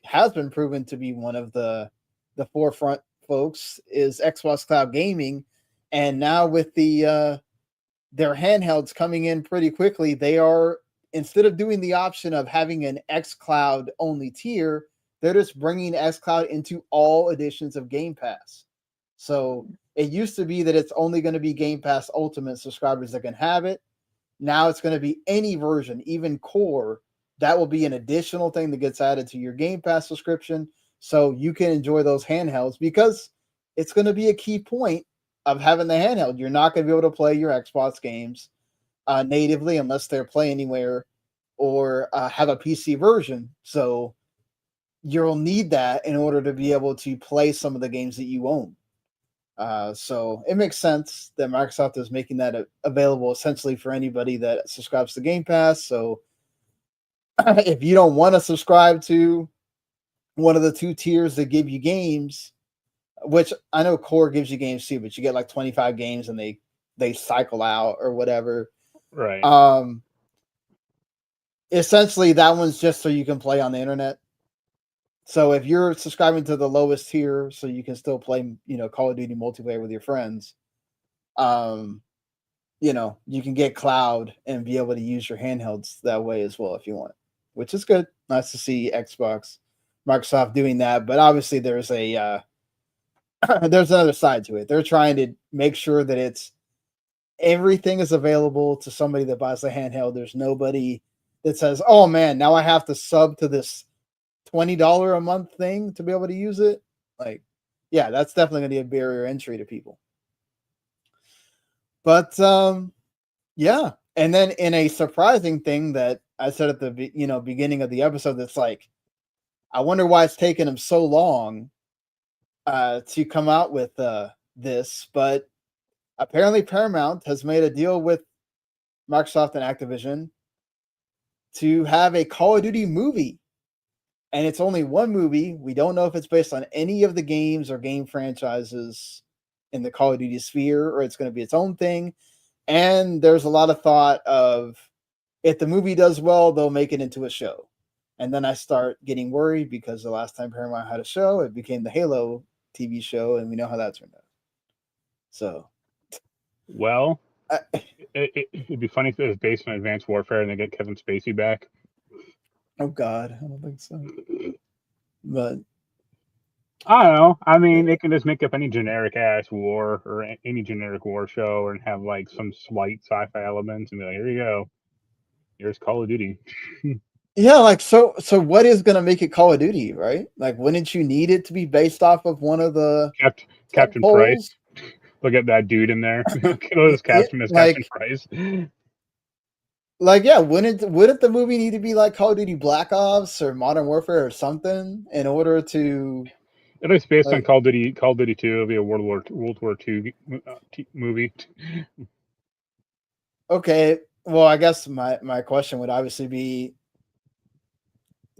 has been proven to be one of the forefront folks is Xbox Cloud Gaming, and now with their handhelds coming in pretty quickly, they are, instead of doing the option of having an X Cloud only tier, they're just bringing X Cloud into all editions of Game Pass. So it used to be that it's only going to be Game Pass Ultimate subscribers that can have it. Now it's going to be any version, even core, that will be an additional thing that gets added to your Game Pass subscription, so you can enjoy those handhelds, because it's going to be a key point of having the handheld. You're not going to be able to play your Xbox games natively unless they're Play Anywhere or have a PC version. So you'll need that in order to be able to play some of the games that you own. So it makes sense that Microsoft is making that available essentially for anybody that subscribes to Game Pass. So if you don't want to subscribe to one of the two tiers that give you games, which I know Core gives you games too, but you get like 25 games and they cycle out or whatever.
Right.
Essentially that one's just so you can play on the internet. So if you're subscribing to the lowest tier, so you can still play, Call of Duty multiplayer with your friends, you can get cloud and be able to use your handhelds that way as well if you want, which is good. Nice to see Microsoft doing that. But obviously there's there's another side to it. They're trying to make sure that everything is available to somebody that buys the handheld. There's nobody that says, oh man, now I have to sub to this $20 a month thing to be able to use it. Like, yeah, that's definitely going to be a barrier entry to people. But yeah, and then in a surprising thing that I said at the beginning of the episode, that's like, I wonder why it's taken them so long to come out with this, but apparently Paramount has made a deal with Microsoft and Activision to have a Call of Duty movie. And it's only one movie. We don't know if it's based on any of the games or game franchises in the Call of Duty sphere, or it's going to be its own thing. And there's a lot of thought of, if the movie does well, they'll make it into a show. And then I start getting worried, because the last time Paramount had a show, it became the Halo TV show, and we know how that turned out. So,
well, it'd be funny if it was based on Advanced Warfare and they get Kevin Spacey back.
Oh God, I don't think so. But
I don't know. I mean, they can just make up any generic ass war or any generic war show and have like some slight sci-fi elements and be like, here you go. Here's Call of Duty.
yeah, like so what is going to make it Call of Duty, right? Like, wouldn't you need it to be based off of one of the
Captain Price? Look at that dude in there. Let's cast him as Captain Price.
Like, yeah, wouldn't the movie need to be like Call of Duty Black Ops or Modern Warfare or something in order to?
It is based on Call of Duty 2. It'll be a World War II movie.
Okay, well, I guess my question would obviously be,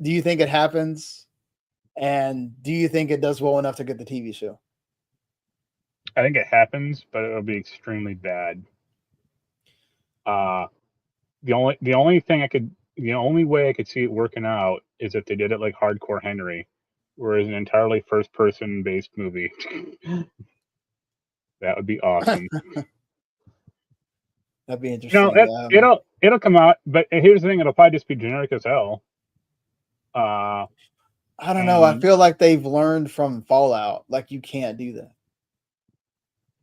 do you think it happens, and do you think it does well enough to get the TV show?
I think it happens, but it'll be extremely bad. The only way I could see it working out is if they did it like Hardcore Henry, where it's an entirely first-person based movie. That would be awesome.
That'd be interesting.
It'll come out, but here's the thing: it'll probably just be generic as hell.
I don't know. I feel like they've learned from Fallout. Like, you can't do that.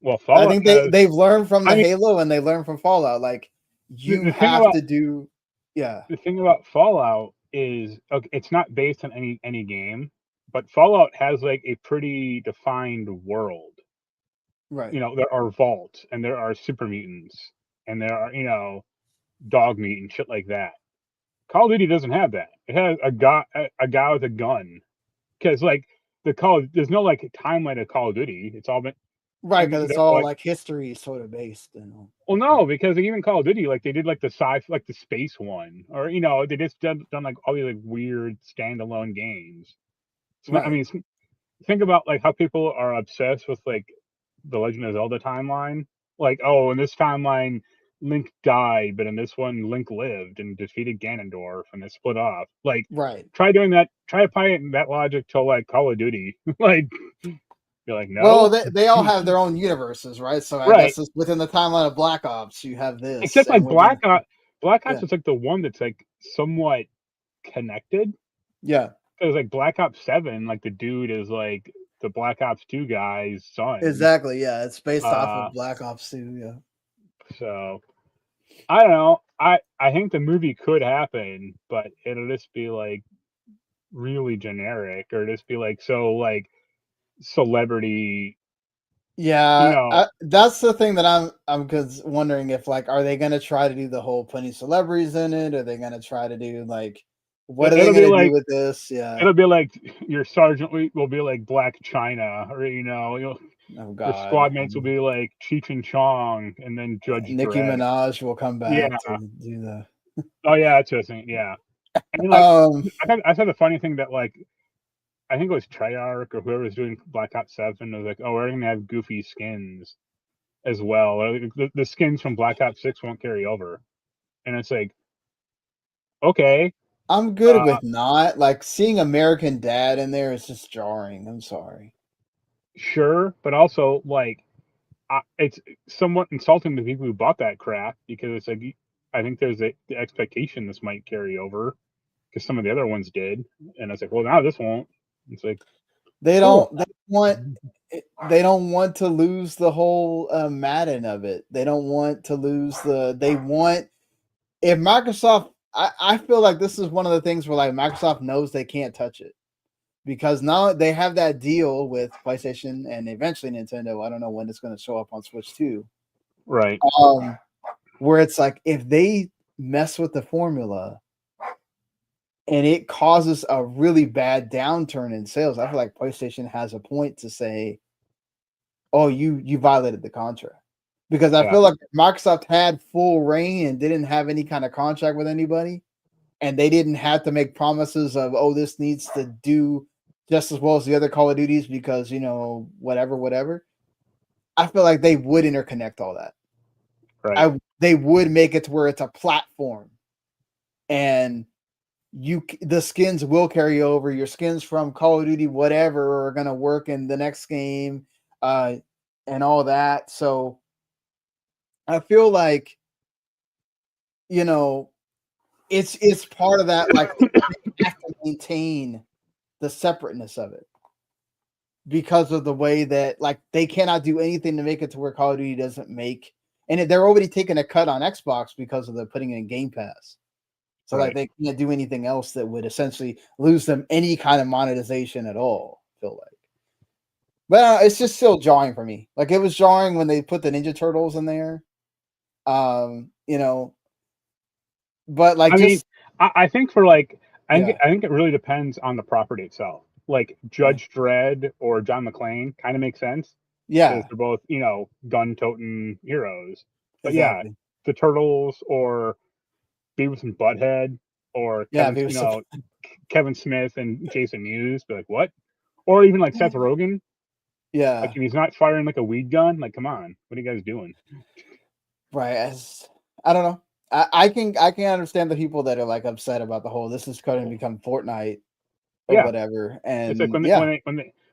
Well, Fallout.
I think they've learned from Halo, and they learned from Fallout. Like, you have to do. Yeah.
The thing about Fallout is, okay, it's not based on any game, but Fallout has like a pretty defined world.
Right.
There are vaults, and there are super mutants, and there are dog meat and shit like that. Call of Duty doesn't have that. It has a guy with a gun, because like there's no like timeline of Call of Duty. It's all been
right, because it's all like history sort of based.
Well, no, because even Call of Duty, like they did like the the space one, or they just done like all these like weird standalone games. So, right. I mean, think about like how people are obsessed with like the Legend of Zelda timeline. Like, oh, in this timeline, Link died, but in this one, Link lived and defeated Ganondorf, and they split off. Like,
right.
Try doing that. Try applying that logic to like Call of Duty. Like, you're like, no.
Well, they all have their own universes, right? So I guess it's within the timeline of Black Ops, you have this.
Except like Black Ops is like the one that's like somewhat connected.
Yeah.
Because like Black Ops 7, like the dude is like the Black Ops 2 guy's son.
Exactly. Yeah, it's based off of Black Ops 2. Yeah.
So I don't know. I think the movie could happen, but it'll just be like really generic, or just be like so like celebrity.
Yeah, that's the thing that I'm wondering if like, are they gonna try to do the whole putting celebrities in it? Are they gonna try to do like, what are they
It'll be
gonna do
like
with this? Yeah.
it'll be like your sergeant will be like Black China, or
Oh
your
God.
squad mates will be like Cheech and Chong, and then Judge
Nicki
Dredd.
Minaj will come
Yeah.
back to do the.
Oh yeah, that's the thing. Yeah. And like
Um,
I thought the funny thing that like I think it was Treyarch or whoever was doing Black Ops 7 was like, oh, we're gonna have goofy skins as well. Like, the skins from Black Ops 6 won't carry over, and it's like, okay,
I'm good with not like seeing American Dad in there is just jarring. I'm sorry.
sure, but also like it's somewhat insulting to people who bought that crap, because it's like I think there's the expectation this might carry over because some of the other ones did, and it's like, well, now this won't. It's like
They
cool.
don't. They don't want to lose the whole Madden of it. They don't want to lose the. They want if Microsoft. I feel like this is one of the things where like Microsoft knows they can't touch it because now they have that deal with PlayStation and eventually Nintendo. I don't know when it's going to show up on Switch too.
Right.
Where it's like if they mess with the formula and it causes a really bad downturn in sales, I feel like PlayStation has a point to say, "Oh, you violated the contract," because I feel like Microsoft had full reign and didn't have any kind of contract with anybody, and they didn't have to make promises of, "Oh, this needs to do just as well as the other Call of Duties," because whatever. I feel like they would interconnect all that.
Right.
They would make it to where it's a platform, and the skins will carry over. Your skins from Call of Duty, whatever, are gonna work in the next game, and all that. So I feel like it's part of that. Like they have to maintain the separateness of it because of the way that like they cannot do anything to make it to where Call of Duty doesn't make. And they're already taking a cut on Xbox because of the putting in Game Pass. So like they can't do anything else that would essentially lose them any kind of monetization at all. I feel like, but it's just still jarring for me. Like it was jarring when they put the Ninja Turtles in there. But like
I think for like I
yeah.
think it really depends on the property itself. Like Judge Dredd or John McClane kind of makes sense because they're both gun-toting heroes. But
Exactly.
the Turtles or Beavis and Butthead or Kevin Smith and Jason Mewes, be like, what? Or even like Seth Rogen.
Yeah.
Like if he's not firing like a weed gun, like come on, what are you guys doing?
Right. I don't know. I can understand the people that are like upset about the whole this is going to become Fortnite or whatever. And
it's like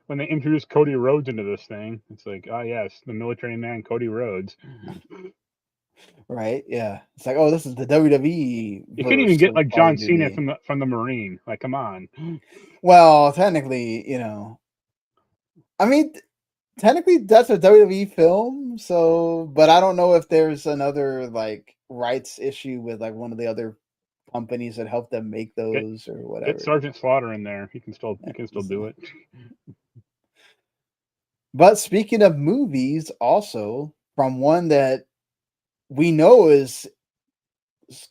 when they introduce Cody Rhodes into this thing, it's like, oh yes, the military man Cody Rhodes.
Right? Yeah. It's like, oh, this is the WWE.
You couldn't even get like John Cena from the Marine. Like, come on.
Well, technically, I mean, technically that's a WWE film. So, but I don't know if there's another like rights issue with like one of the other companies that helped them make those or whatever.
Get Sergeant Slaughter in there. He can still do it.
But speaking of movies, also from one that we know is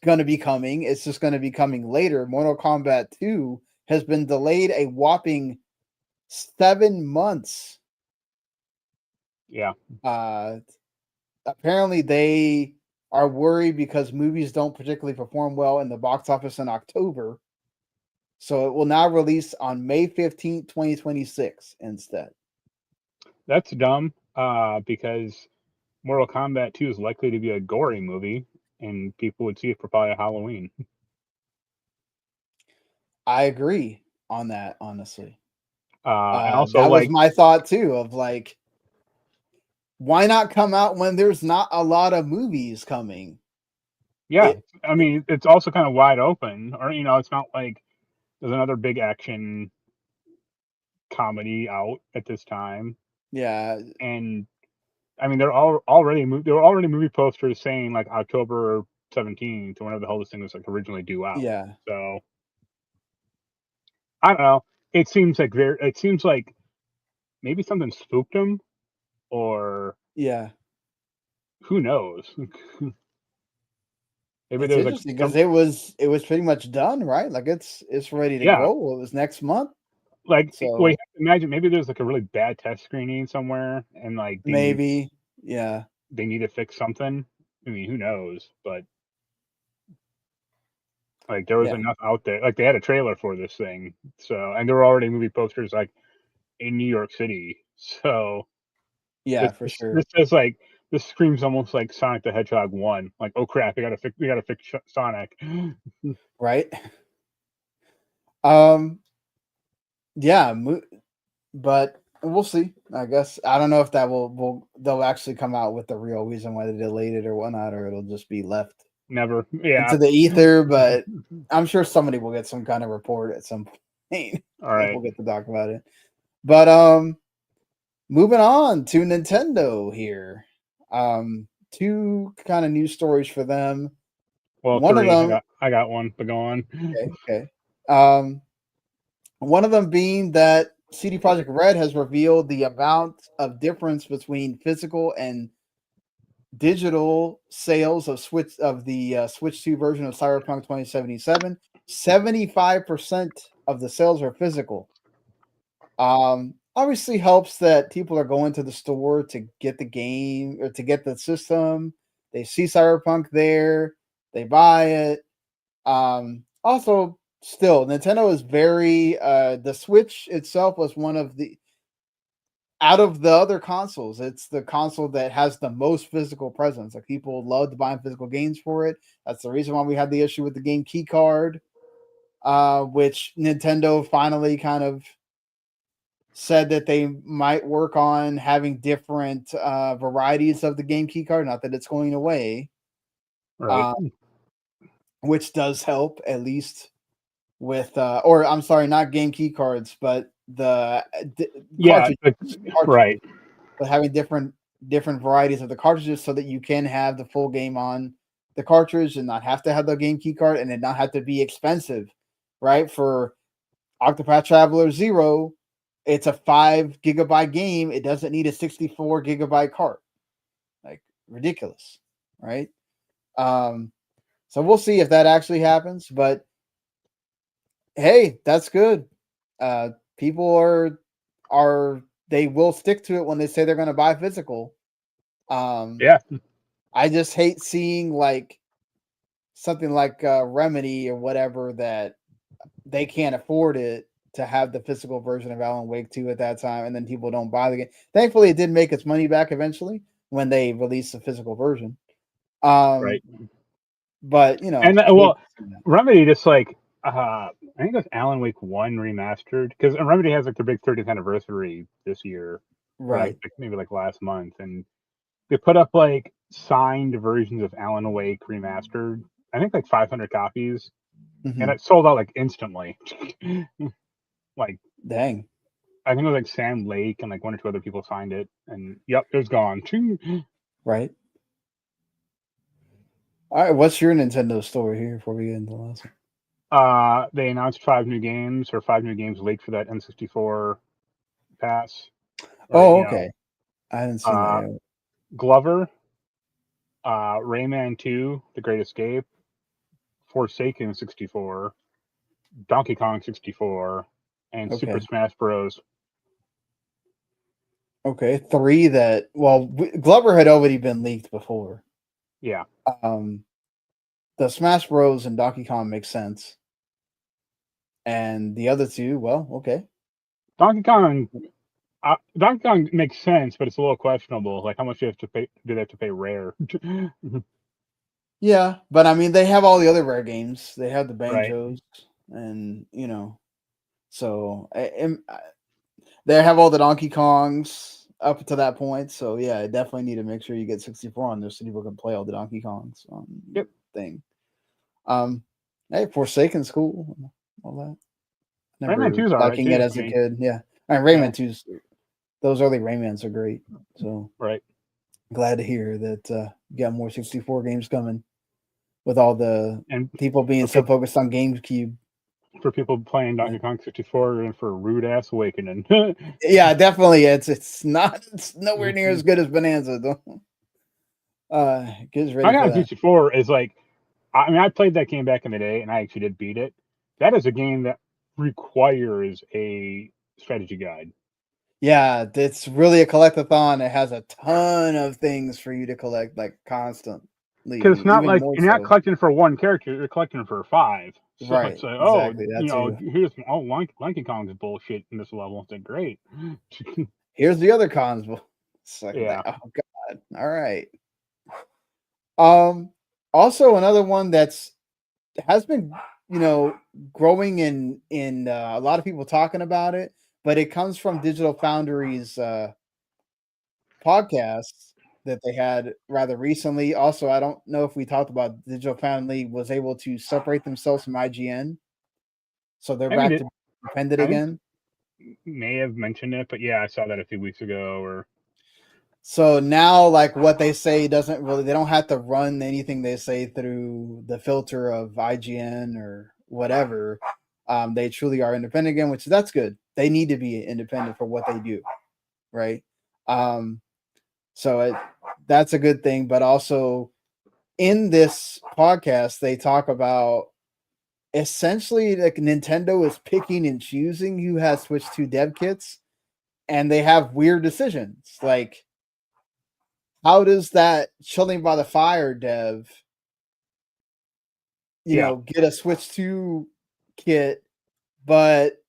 going to be coming, it's just going to be coming later. Mortal Kombat 2 has been delayed a whopping 7 months.
Yeah.
Apparently they are worried because movies don't particularly perform well in the box office in October. So it will now release on May 15th, 2026 instead.
That's dumb because Mortal Kombat 2 is likely to be a gory movie and people would see it for probably Halloween.
I agree on that, honestly.
And also
that was my thought too of like, why not come out when there's not a lot of movies coming?
Yeah. I mean, it's also kind of wide open, or, it's not like there's another big action comedy out at this time.
Yeah.
And I mean, there were already movie posters saying like October 17th or whenever the hell this thing was like originally due out.
Yeah.
So I don't know. It seems like maybe something spooked them, or
Yeah.
who knows? Maybe
It's
there's like
interesting
some,
because it was pretty much done, right? Like it's ready to
yeah,
go. It was next month.
like well, you
So
have to imagine maybe there's like a really bad test screening somewhere, and like
maybe, yeah.
they need to fix something. I mean, who knows? But like there was
Yeah.
enough out there. Like they had a trailer for this thing, so and there were already movie posters like in New York City. So
Yeah, for sure.
this is like this screams almost like Sonic the Hedgehog 1. Like, oh crap, we gotta fix Sonic.
Right? Um, yeah, but we'll see. I guess I don't know if that they'll actually come out with the real reason why they delayed it or whatnot, or it'll just be left
Never, yeah.
into the ether. But I'm sure somebody will get some kind of report at some point.
All
And
right.
we'll get to talk about it. But moving on to Nintendo here. Two kind of news stories for them.
Well,
One of
three.
them,
I got one, but go on.
okay. One of them being that CD Projekt Red has revealed the amount of difference between physical and digital sales of the Switch 2 version of Cyberpunk 2077. 75% of the sales are physical. Obviously helps that people are going to the store to get the game or to get the system. They see Cyberpunk there, they buy it. Also, still, Nintendo is very the Switch itself was one of the out of the other consoles, it's the console that has the most physical presence. Like people love to buy physical games for it. That's the reason why we had the issue with the game key card, which Nintendo finally kind of said that they might work on having different varieties of the game key card. Not that it's going away,
Right.
which does help at least with, or I'm sorry, not game key cards, but the
Yeah.
cartridges,
Right.
but having different varieties of the cartridges so that you can have the full game on the cartridge and not have to have the game key card and it not have to be expensive, right? For Octopath Traveler 0, it's a 5 gigabyte game. It doesn't need a 64 gigabyte cart. Like ridiculous, right? So we'll see if that actually happens, but hey, that's good. People are they will stick to it when they say they're going to buy physical.
Yeah.
I just hate seeing like something like Remedy or whatever that they can't afford it to have the physical version of Alan Wake 2 at that time, and then people don't buy the game. Thankfully, it did make its money back eventually when they released the physical version.
Right.
But you know,
And Remedy just like I think it was Alan Wake 1 remastered, because Remedy has like their big 30th anniversary this year, or
right?
maybe like last month, and they put up like signed versions of Alan Wake remastered. I think like 500 copies, and it sold out like instantly. Like,
Dang,
I think it was like Sam Lake and like one or two other people signed it, and yep, it was gone.
right? All right, what's your Nintendo story here before we get into the last one?
They announced 5 new games leaked for that N64 pass.
Oh, okay. I hadn't seen that yet.
Glover, Rayman 2, The Great Escape, Forsaken 64, Donkey Kong 64, and Super
Okay.
Smash Bros.
Okay, 3 that Glover had already been leaked before.
Yeah.
The Smash Bros and Donkey Kong make sense. And the other 2, well, okay.
Donkey Kong makes sense, but it's a little questionable. Like, how much do they have to pay Rare?
Yeah, but I mean, they have all the other Rare games. They have the
Right.
Banjos, and so they have all the Donkey Kongs up to that point. So yeah, I definitely need to make sure you get 64 on there so people can play all the Donkey Kongs on
Yep.
thing. Hey, Forsaken's cool. All that. Never
Rayman 2's all right
liking
too.
it as a kid. Yeah, and Rayman 2's. Those early Raymans are great. So
right.
Glad to hear that you got more 64 games coming. with all the
And
people being so focused on GameCube.
for people playing Donkey Kong 64 and for rude ass awakening.
Yeah, definitely. It's nowhere near as good as Bonanza though. Get ready for
Donkey Kong
that.
64 is like, I mean, I played that game back in the day, and I actually did beat it. That is a game that requires a strategy guide.
Yeah, it's really a collectathon. It has a ton of things for you to collect, like constantly.
Because it's not
even
like
more
you're not
so.
collecting for one character; you're collecting for 5. So
Right,
it's like,
exactly. That too.
here's Donkey Kong's bullshit in this level. It's like great.
Here's the other cons. It's like,
Yeah.
oh god. All right. Also another one that's has been, growing in a lot of people talking about it, but it comes from Digital Foundry's podcasts that they had rather recently. Also, I don't know if we talked about Digital Foundry was able to separate themselves from IGN, so they're
I mean,
back to independent
I think
again.
may have mentioned it, but yeah, I saw that a few weeks ago. Or
So now, like what they say doesn't really, they don't have to run anything they say through the filter of IGN or whatever. They truly are independent again, which that's good. They need to be independent for what they do, right? So that's a good thing. But also in this podcast, they talk about essentially like Nintendo is picking and choosing who has Switch 2 dev kits, and they have weird decisions like, how does that Chilling by the Fire dev, get a Switch 2 kit, but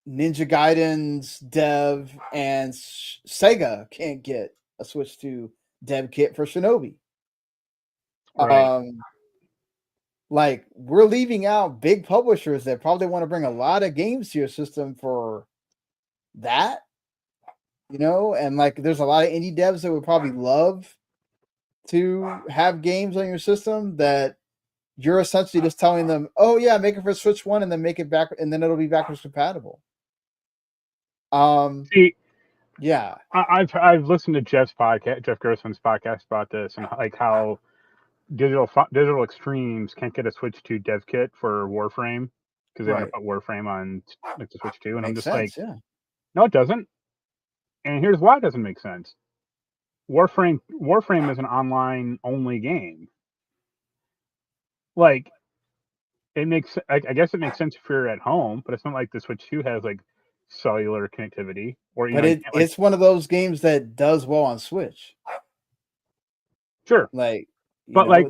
Ninja Gaiden's dev and Sega can't get a Switch 2 dev kit for Shinobi?
right.
Like we're leaving out big publishers that probably want to bring a lot of games to your system for that, and like there's a lot of indie devs that would probably love to have games on your system that you're essentially just telling them, oh yeah, make it for Switch 1 and then make it back, and then it'll be backwards compatible.
See,
Yeah.
I've listened to Jeff Gerstmann's podcast about this, and like how Digital Extremes can't get a Switch 2 dev kit for Warframe because they want to put Warframe on like the Switch 2, and I'm
Makes
just like,
sense, yeah.
no, it doesn't. And here's why it doesn't make sense. Warframe is an online only game. Like it makes, I guess it makes sense if you're at home, but it's not like the Switch 2 has like cellular connectivity, or
But
you can't, like,
it's one of those games that does well on Switch.
sure,
Like,
but like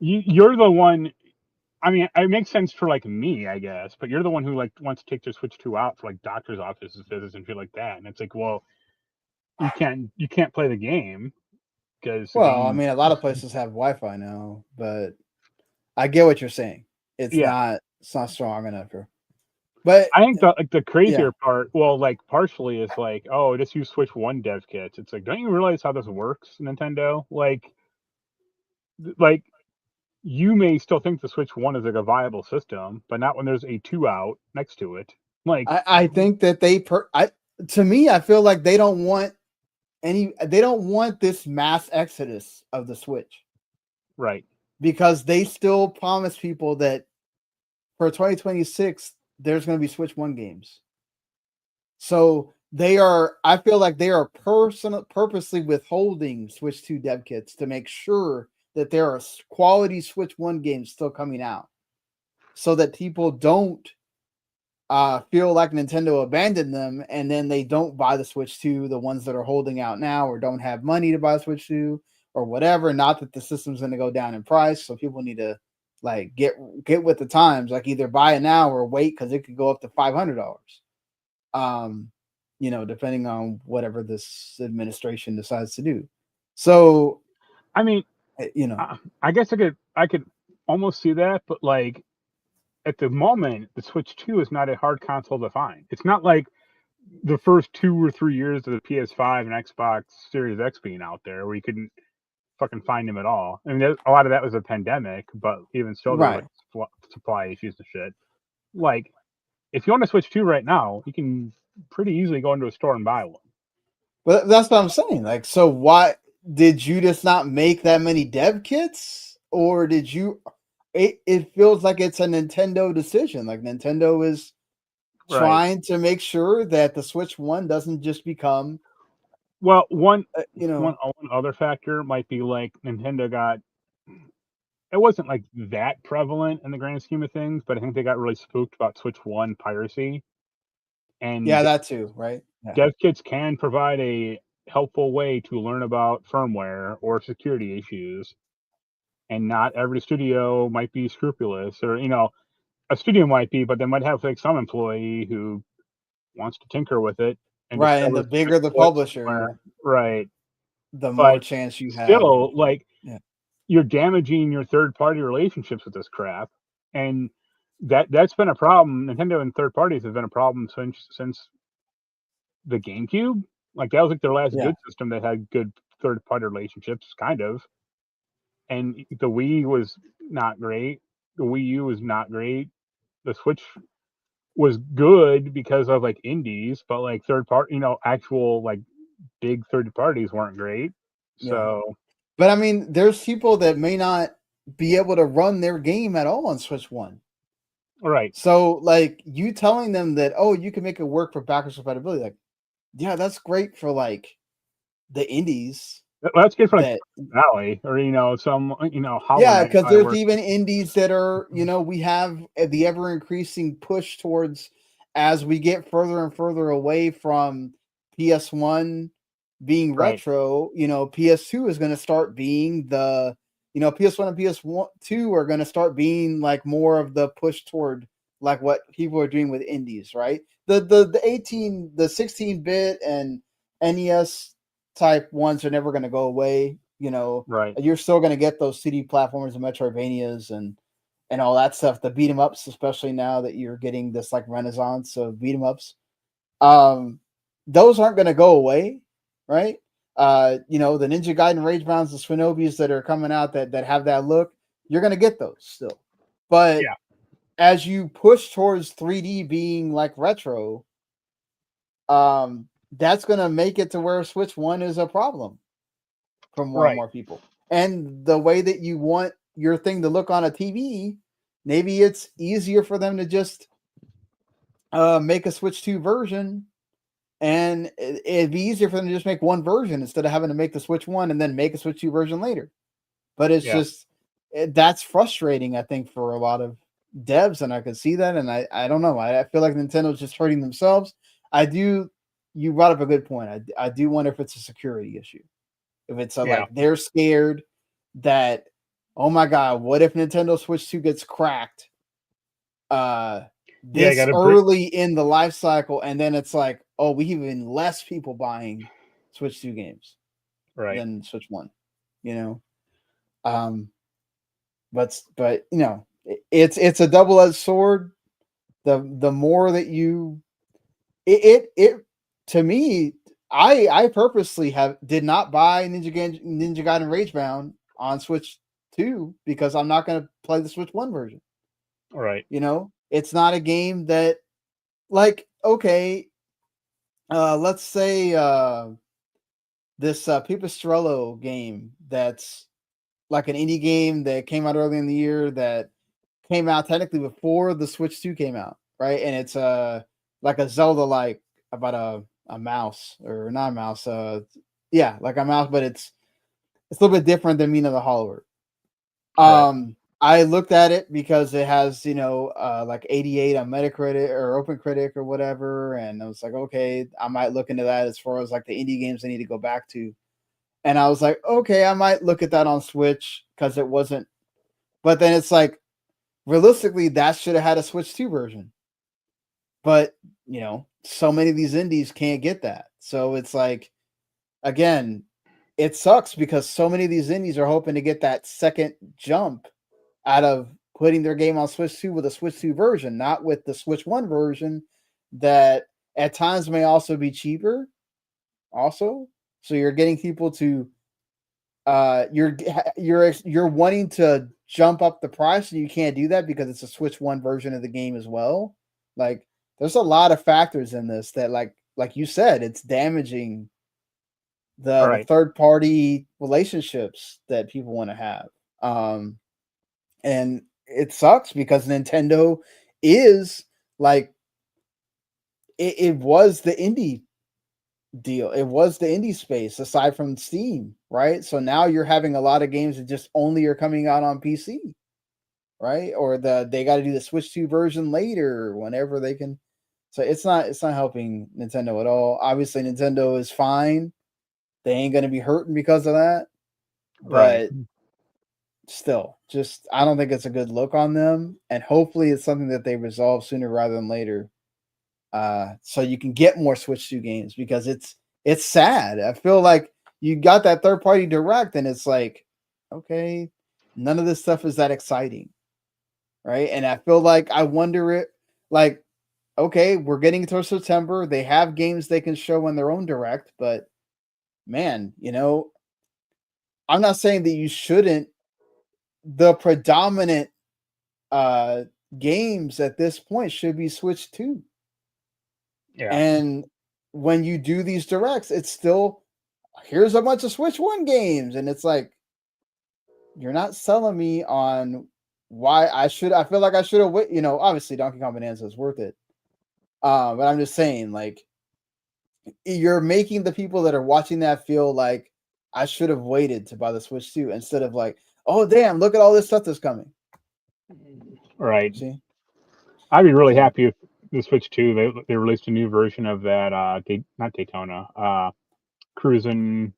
you're the one. I mean, it makes sense for like me, I guess, but you're the one who like wants to take your Switch 2 out for like doctor's offices visits and shit like that, and it's like, well, you can't play the game because the
well, I
game.
mean, a lot of places have Wi-Fi now, but I get what you're saying. It's not strong enough for. But
I think the crazier
yeah.
part, well, like partially is like, oh, just use Switch 1 dev kits. It's like, don't you realize how this works, Nintendo? Like you may still think the Switch 1 is like a viable system, but not when there's a 2 out next to it. Like
I think that to me, I feel like they don't want this mass exodus of the Switch.
Right.
Because they still promise people that for 2026 there's going to be Switch 1 games. So I feel like they are purposely withholding Switch 2 dev kits to make sure that there are quality Switch 1 games still coming out, so that people don't feel like Nintendo abandoned them and then they don't buy the Switch 2, the ones that are holding out now or don't have money to buy the Switch 2 or whatever. Not that the system's going to go down in price, so people need to like get with the times, like either buy it now or wait because it could go up to $500. Depending on whatever this administration decides to do. So,
I mean, I guess I could almost see that, but like at the moment, the Switch 2 is not a hard console to find. It's not like the first 2 or 3 years of the PS5 and Xbox Series X being out there where you couldn't fucking find them at all. I mean, a lot of that was a pandemic, but even still, there were like supply issues and shit. Like, if you want to Switch 2 right now, you can pretty easily go into a store and buy one.
But that's what I'm saying. Like, so why did you just not make that many dev kits? or did you? It feels like it's a Nintendo decision. Like Nintendo is
Right.
trying to make sure that the Switch 1 doesn't just become,
Well, one
you know,
one other factor might be like Nintendo got it wasn't like that prevalent in the grand scheme of things, but I think they got really spooked about Switch 1 piracy,
yeah,
and
that too, right? Yeah,
Devkits can provide a helpful way to learn about firmware or security issues, and not every studio might be scrupulous, or a studio might be, but they might have like some employee who wants to tinker with it and
right. And the
discovers
bigger the
exploits somewhere.
publisher,
Right.
the more
But
chance you have.
still, like,
Yeah,
you're damaging your third party relationships with this crap. And that's been a problem. Nintendo and third parties have been a problem since the GameCube. Like that was like their last
yeah,
good system that had good third party relationships, kind of. And the Wii was not great. The Wii U was not great. The Switch was good because of like indies, but like third part, actual like big third parties weren't great.
yeah.
So
But I mean, there's people that may not be able to run their game at all on Switch 1.
right,
So, like, you telling them that, oh, you can make it work for backwards compatibility, like, yeah, that's great for like the indies
that's good for like
that,
Valley or some Hollow
yeah,
Knight
because
probably
there's
works.
even indies that are, we have the ever increasing push towards, as we get further and further away from PS1 being
Right,
retro, PS2 is going to start being the, PS1 and PS1 2 are going to start being like more of the push toward like what people are doing with indies, right? The 16-bit and NES type ones are never going to go away,
right,
you're still going to get those CD platformers and Metroidvanias and all that stuff. The beat 'em ups, especially now that you're getting this like renaissance of beat 'em ups, um, those aren't going to go away, right? The Ninja Gaiden Rage Bounds, the Swinobis that are coming out that have that look, you're going to get those still. But
yeah,
as you push towards 3D being like retro, that's going to make it to where Switch 1 is a problem for more and
right,
more people. And the way that you want your thing to look on a TV, maybe it's easier for them to just make a Switch 2 version, and it'd be easier for them to just make one version instead of having to make the Switch 1 and then make a Switch 2 version later. But it's
yeah,
just that's frustrating, I think, for a lot of devs, and I can see that. And I don't know. I feel like Nintendo's just hurting themselves. I do. You brought up a good point. I do wonder if it's a security issue. If it's
yeah,
like they're scared that, oh my god, what if Nintendo Switch 2 gets cracked
yeah. I
this
got to bring
early in the life cycle, and then it's like, oh, we have even less people buying Switch 2 games
right,
than Switch 1, you know. Um, but it's a double-edged sword. The more that you it to me, I purposely did not buy Ninja Gaiden Ragebound on Switch 2 because I'm not going to play the Switch 1 version.
right,
It's not a game that, like, okay, let's say this Pipistrello game that's like an indie game that came out early in the year that came out technically before the Switch 2 came out, right? And it's like a Zelda like about a mouse, or not a mouse, yeah, like a mouse, but it's a little bit different than Mina the Hollower.
right,
I looked at it because it has, like 88 on Metacritic or OpenCritic or whatever, and I was like, okay, I might look into that as far as like the indie games I need to go back to. And I was like, okay, I might look at that on Switch because it wasn't. But then it's like, realistically, that should have had a Switch 2 version. But, so many of these indies can't get that. So it's like, again, it sucks because so many of these indies are hoping to get that second jump out of putting their game on Switch 2 with a Switch 2 version, not with the Switch 1 version that at times may also be cheaper also. So you're getting people to you're wanting to jump up the price, and you can't do that because it's a Switch 1 version of the game as well. Like, there's a lot of factors in this that, like you said, it's damaging the
right.
third party relationships that people want to have. And it sucks because Nintendo is like it was the indie deal. It was the indie space aside from Steam, right? So now you're having a lot of games that just only are coming out on PC, right? Or they got to do the Switch 2 version later whenever they can. So it's not helping Nintendo at all. Obviously Nintendo is fine. They ain't going to be hurting because of that.
Right.
But still, just I don't think it's a good look on them, and hopefully it's something that they resolve sooner rather than later. So you can get more Switch 2 games because it's sad. I feel like you got that third party direct and it's like, okay, none of this stuff is that exciting. Right. And I feel like I wonder it like, okay, we're getting to September. They have games they can show on their own direct, but man, I'm not saying that you shouldn't. The predominant games at this point should be Switch 2.
Yeah.
And when you do these directs, it's still here's a bunch of Switch 1 games. And it's like, you're not selling me on why I feel like I should have obviously Donkey Kong Bananza is worth it. But I'm just saying, like, you're making the people that are watching that feel like I should have waited to buy the Switch 2 instead of like, oh damn, look at all this stuff that's coming.
Right.
See?
I'd be really
So,
happy if the Switch 2 they released a new version of that not Daytona, Cruising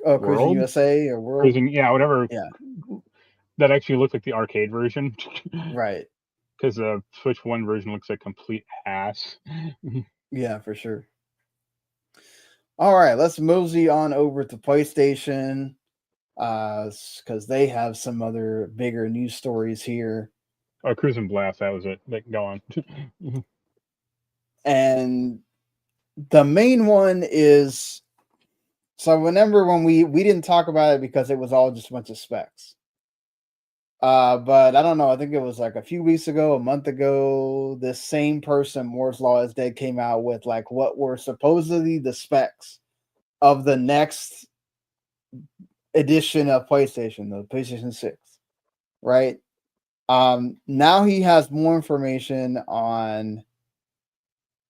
Cruising
World,
USA or World.
Cruising whatever
Yeah,
that actually looked like the arcade version.
right.
Because the Switch 1 version looks like complete ass.
Yeah, for sure. All right, let's mosey on over to PlayStation because they have some other bigger news stories here.
Oh, Cruising Blast, that was it. Go on.
And the main one is, so remember when we didn't talk about it because it was all just a bunch of specs. But I don't know, I think it was like a few weeks ago, a month ago, this same person, Moore's Law is Dead, came out with like what were supposedly the specs of the next edition of PlayStation, the PlayStation 6, right? Now he has more information on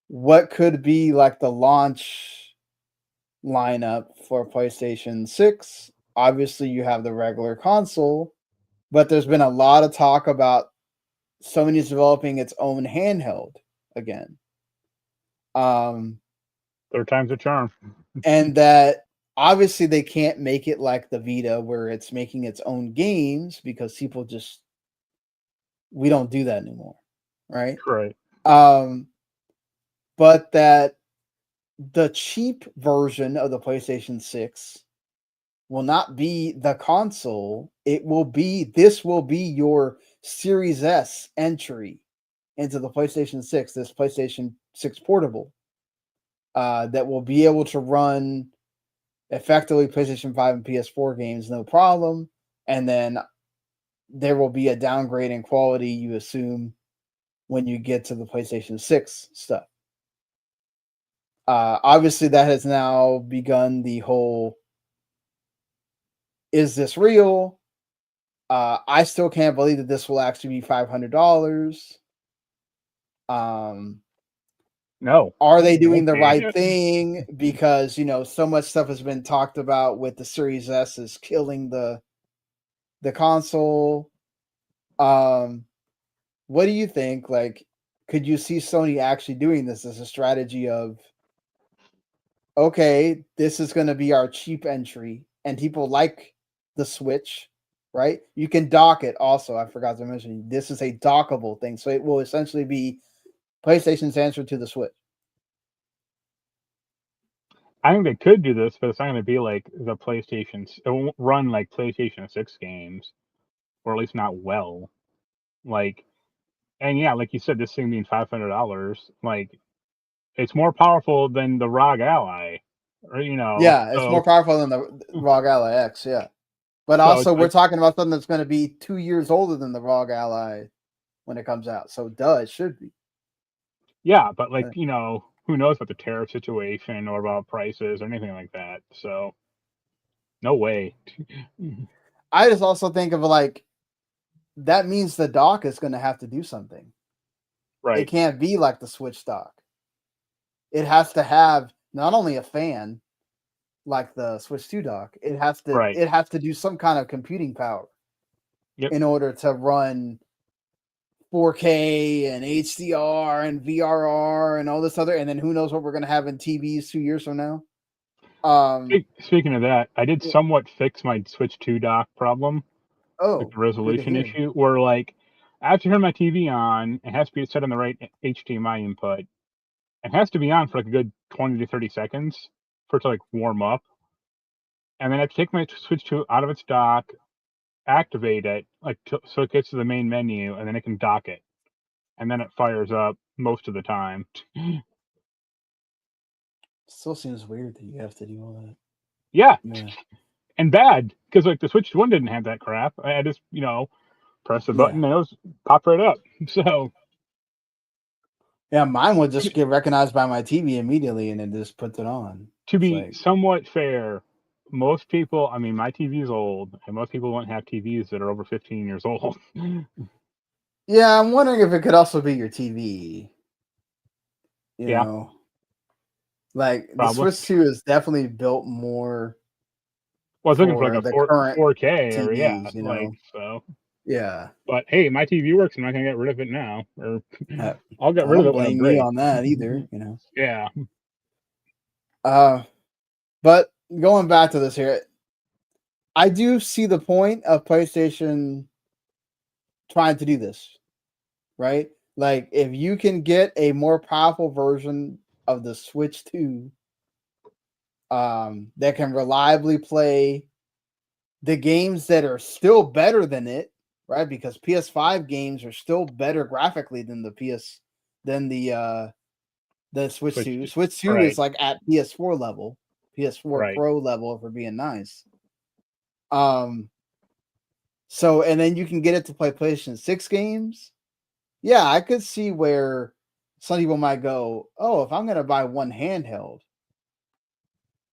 what could be like the launch lineup for PlayStation 6. Obviously, you have the regular console, but there's been a lot of talk about Sony's developing its own handheld again.
Third time's a charm.
And that obviously they can't make it like the Vita where it's making its own games because people just we don't do that anymore, right?
Right.
But that the cheap version of the PlayStation 6 will not be the console. This will be your Series S entry into the PlayStation 6, this PlayStation 6 portable, that will be able to run effectively PlayStation 5 and PS4 games, no problem. And then there will be a downgrade in quality, you assume, when you get to the PlayStation 6 stuff. Obviously, that has now begun the whole, is this real? I still can't believe that this will actually be $500.
No.
Are they doing
Won't
the
be.
right thing? Because, so much stuff has been talked about with the Series S is killing the console. What do you think? Like, could you see Sony actually doing this as a strategy of, okay, this is going to be our cheap entry, and people like the Switch, right? You can dock it also. I forgot to mention, this is a dockable thing. So it will essentially be PlayStation's answer to the Switch.
I think they could do this, but it's not going to be like the PlayStation. It won't run like PlayStation 6 games, or at least not well. Like, and yeah, like you said, this thing being $500, like, it's more powerful than the ROG Ally, or
Yeah, it's more
So,
powerful than the ROG Ally X, yeah. But
so it's
also, we're
like,
talking about something that's going to be 2 years older than the ROG Ally when it comes out. So, it should be.
yeah, but like who knows about the tariff situation or about prices or anything like that. So, no way.
I just also think of like that means the dock is going to have to do something.
Right.
It can't be like the Switch dock. It has to have not only a fan like the Switch 2 dock. It has to do some kind of computing power in order to run 4K and HDR and VRR and all this other, and then who knows what we're going to have in TVs 2 years from now.
Speaking of that, I did somewhat fix my Switch 2 dock problem.
Oh,
the resolution issue, where like I have to turn my TV on. It has to be set on the right HDMI input. It has to be on for like a good 20 to 30 seconds for it to like warm up. And then I have to take my Switch 2 out of its dock, activate it, like so it gets to the main menu, and then it can dock it. And then it fires up most of the time.
Still seems weird that you have to do all that.
Yeah. And bad, because like the Switch 1 didn't have that crap. I just, press the button and it was pop right up. So
yeah, mine would just get recognized by my TV immediately and it just puts it on.
To be somewhat fair, most people, I mean, my TV is old, and most people don't have TVs that are over 15 years old.
Yeah, I'm wondering if it could also be your TV. You know, like
Probably.
the Switch 2 is definitely built more.
Well, I was looking for like a 4K, or
TVs, you know?
so.
Yeah.
But hey, my TV works. I'm not gonna get rid of it now, or I'll get rid of it when it breaks.
Blame me on that either,
Yeah.
But going back to this here, I do see the point of PlayStation trying to do this, right? Like, if you can get a more powerful version of the Switch 2 that can reliably play the games that are still better than it, right? Because PS5 games are still better graphically than the Switch 2. Switch 2 is like at PS4 level, PS4 Pro level, if we're being nice. So, and then you can get it to play PlayStation 6 games. Yeah, I could see where some people might go, oh, if I'm going to buy one handheld,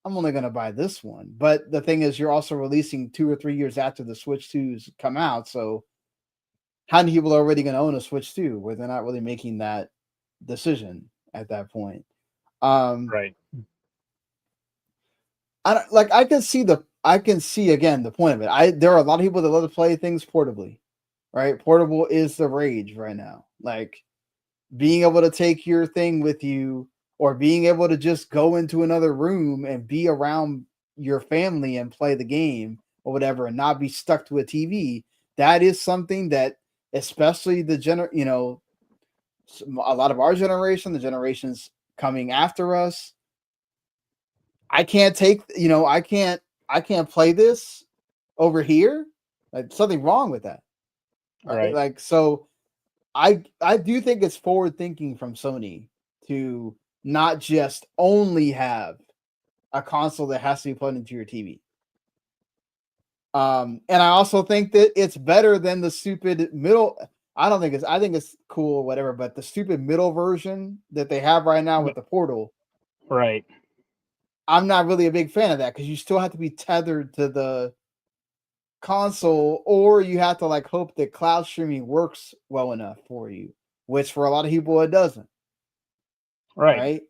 I'm only going to buy this one. But the thing is, you're also releasing 2 or 3 years after the Switch 2s come out. So how many people are already going to own a Switch 2 where they're not really making that decision at that point?
Right.
I can see again the point of it. There are a lot of people that love to play things portably, right? Portable is the rage right now. Like being able to take your thing with you, or being able to just go into another room and be around your family and play the game or whatever, and not be stuck to a TV. That is something that, especially a lot of our generation, the generations coming after us, I can't play this over here. Like something wrong with that. Right? Like, so I do think it's forward thinking from Sony to not just only have a console that has to be plugged into your TV. And I also think that it's better than the stupid middle. I think it's cool or whatever, but the stupid middle version that they have right now with the Portal.
Right.
I'm not really a big fan of that because you still have to be tethered to the console, or you have to like hope that cloud streaming works well enough for you, which for a lot of people it doesn't. Right.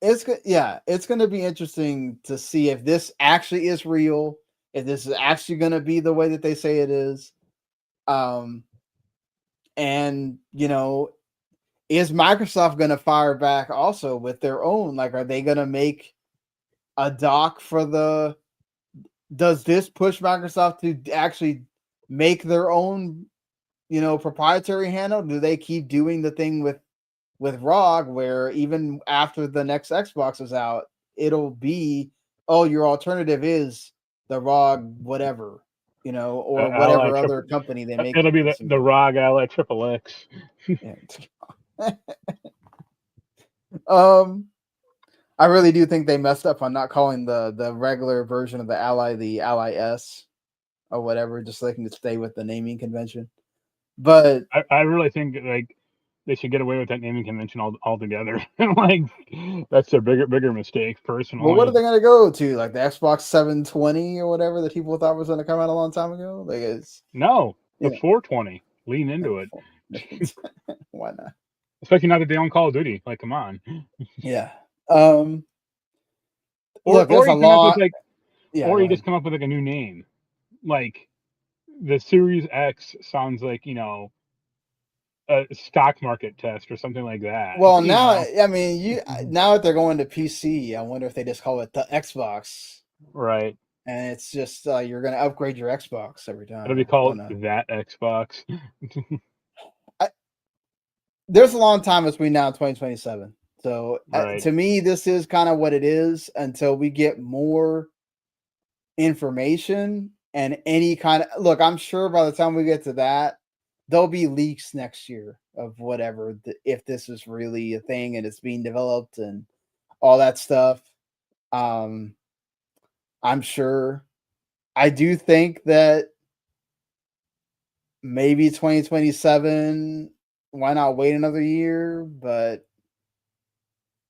It's going to be interesting to see if this actually is real, if this is actually going to be the way that they say it is. And is Microsoft going to fire back also with their own? Like, are they going to make a dock for does this push Microsoft to actually make their own, proprietary handle? Do they keep doing the thing with ROG where even after the next Xbox is out, it'll be, oh, your alternative is the ROG whatever, or whatever other company they make.
It'll be the ROG Ally Triple X.
I really do think they messed up on not calling the regular version of the Ally S or whatever, just so they can stay with the naming convention. But
I really think like they should get away with that naming convention altogether. Like that's their bigger mistake, personally.
Well, what are they going to go to? Like the Xbox 720 or whatever that people thought was going to come out a long time ago? Like it's
No, the
yeah.
420. Lean into it.
Why not?
Especially now that they own Call of Duty. Like, come on.
Yeah.
Or
Look, there's
or
a
you come up with
lot.
like,
Yeah,
or
go
you
ahead.
just come up with like a new name. Like the Series X sounds like, you know, a stock market test or something like that.
Well,
You
now
know?
I mean, now that they're going to PC, I wonder if they just call it the Xbox,
Right.
and it's just you're going to upgrade your Xbox every
It'll be
time.
called
Whatnot.
that Xbox.
There's a long time between now and 2027. So
Right.
to me, this is kind of what it is until we get more information and any kind of look. I'm sure by the time we get to that, there'll be leaks next year of whatever, if this is really a thing and it's being developed and all that stuff. I'm sure. I do think that maybe 2027. Why not wait another year? But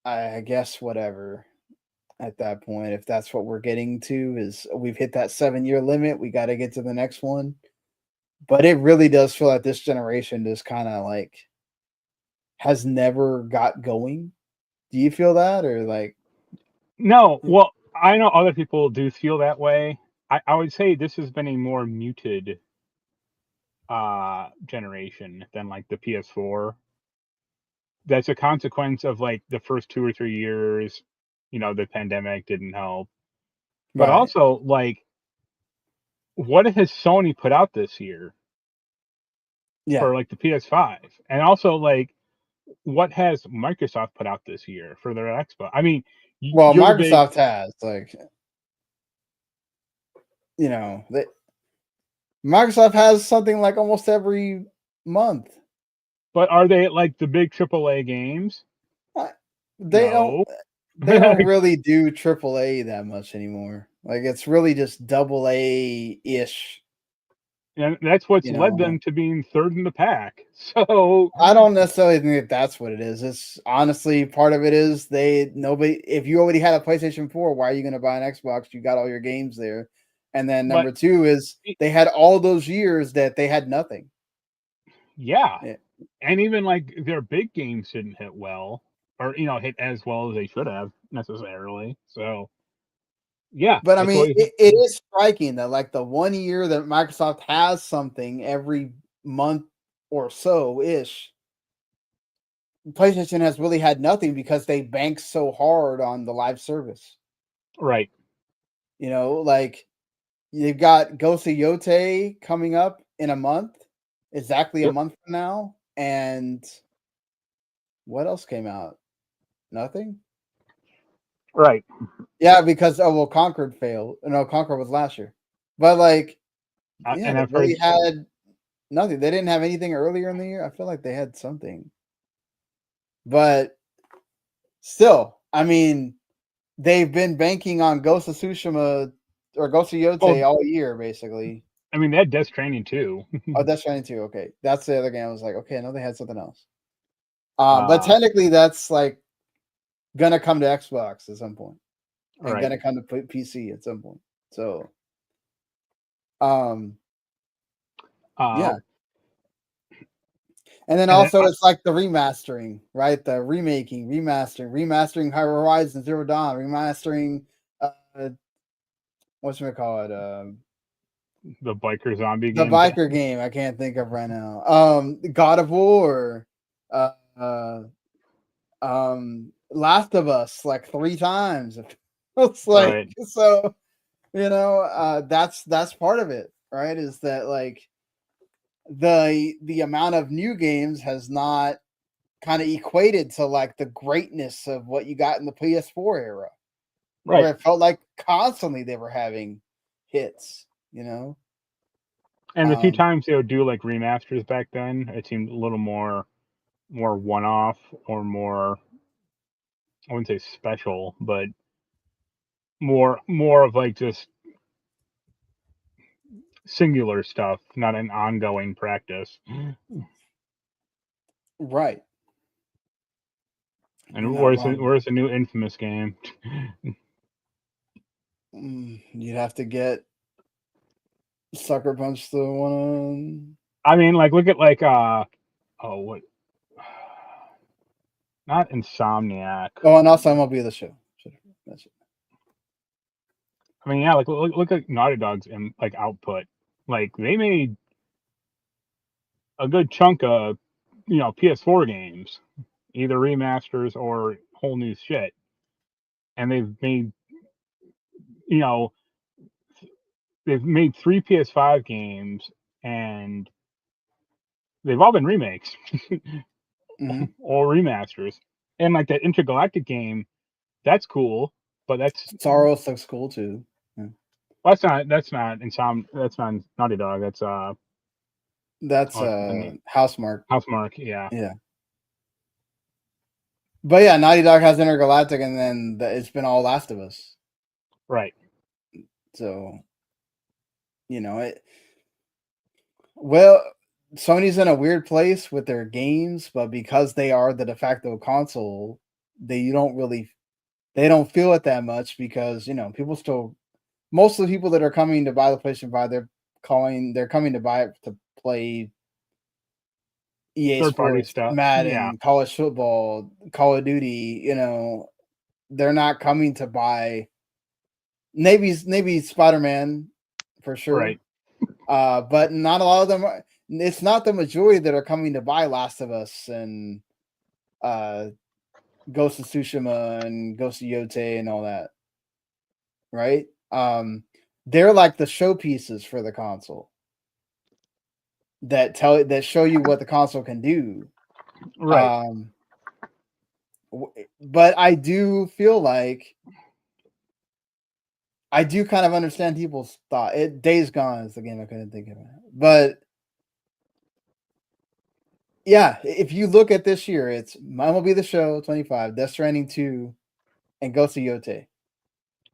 I guess whatever. At that point, if that's what we're getting to, is we've hit that 7-year limit, we got to get to the next one. But it really does feel like this generation just kind of like has never got going. Do you feel that, or like?
No, well, I know other people do feel that way. I would say this has been a more muted generation than like the PS4. That's a consequence of like the first 2 or 3 years, you know, the pandemic didn't help. But
Right.
also, like, what has Sony put out this year
Yeah.
for like the PS5? And also, like, what has Microsoft put out this year for their Xbox? I mean,
Well,
you're the big,
Microsoft has like, Microsoft has something like almost every month.
but are they like the big AAA games?
Uh, They don't.
No.
They don't really do AAA that much anymore. Like it's really just double A ish.
And that's what's
You
led
know,
them to being third in the pack. So,
I don't necessarily think that that's what it is. It's honestly part of it is nobody. If you already had a PlayStation 4, why are you going to buy an Xbox? You got all your games there. And then
but
number two is they had all those years that they had nothing.
yeah,
Yeah.
and even like their big games didn't hit well, or you know, hit as well as they should have necessarily. So, yeah,
But I
it's
mean,
always
it is striking that like the 1 year that Microsoft has something every month or so ish, PlayStation has really had nothing because they bank so hard on the live service.
right.
Like you've got Ghost of Yote coming up in a month, exactly a
Yep.
month from now. And what else came out? Nothing.
Right.
Yeah, because Concord failed. No, Concord was last year. But like, yeah,
And
they
I've
really
heard,
had nothing. They didn't have anything earlier in the year. I feel like they had something. But still, I mean, they've been banking on Ghost of Tsushima or Ghost of
well,
Yote all year, basically.
I mean, they had Death Stranding too.
Oh, Death Stranding 2. Okay. That's the other game. I was like, okay, I know they had something else. But
uh,
technically that's like gonna come to Xbox at some point and
right.
gonna come to PC at some point. So um
Uh,
yeah. And then
and then
also it's like the remastering, right? The remastering Horizon Zero Dawn, remastering what's it call it?
the biker zombie
The
game.
biker game I can't think of right now. God of War, uh, uh Last of Us like 3 times. It's like
Right.
so that's part of it, right? Is that like the amount of new games has not kind of equated to like the greatness of what you got in the PS4 era,
Right.
where it felt like constantly they were having hits, you know.
And the few times they would do like remasters back then, it seemed a little more one off or more, I wouldn't say special, but more of like just singular stuff, not an ongoing practice.
Right.
And
Yeah,
where's the new Infamous game?
you'd have to get Sucker Punch to one.
I mean, like, look at like what? Not Insomniac.
Oh, and also MLB The Show. That's it.
I mean, yeah, like look at Naughty Dog's like output. Like they made a good chunk of PS4 games, either remasters or whole new shit, and you know they've made 3 PS5 games, and they've all been remakes or remasters. And like that Intergalactic game, that's cool, but that's
Soros looks cool too. Yeah.
well, that's not Naughty Dog. That's
That's Housemarque.
Housemarque, yeah.
Yeah. But yeah, Naughty Dog has Intergalactic, and then it's been all Last of Us.
Right.
So, it. Well, Sony's in a weird place with their games, but because they are the de facto console, they don't feel it that much because people still. Most of the people that are coming to buy the PlayStation 5, they're coming to buy it to play EA
Third-party
Sports,
stuff.
Madden,
Yeah.
college football, Call of Duty. They're not coming to buy. Maybe Spider-Man for sure,
Right.
but not a lot of them. It's not the majority that are coming to buy Last of Us and Ghost of Tsushima and Ghost of Yotei and all that, right? They're like the showpieces for the console that show you what the console can do.
Right.
But I do feel like I do kind of understand people's thought. Days Gone is the game I couldn't think of, but yeah, if you look at this year, it's MLB The Show 25, Death Stranding 2, and Ghost of Yotei.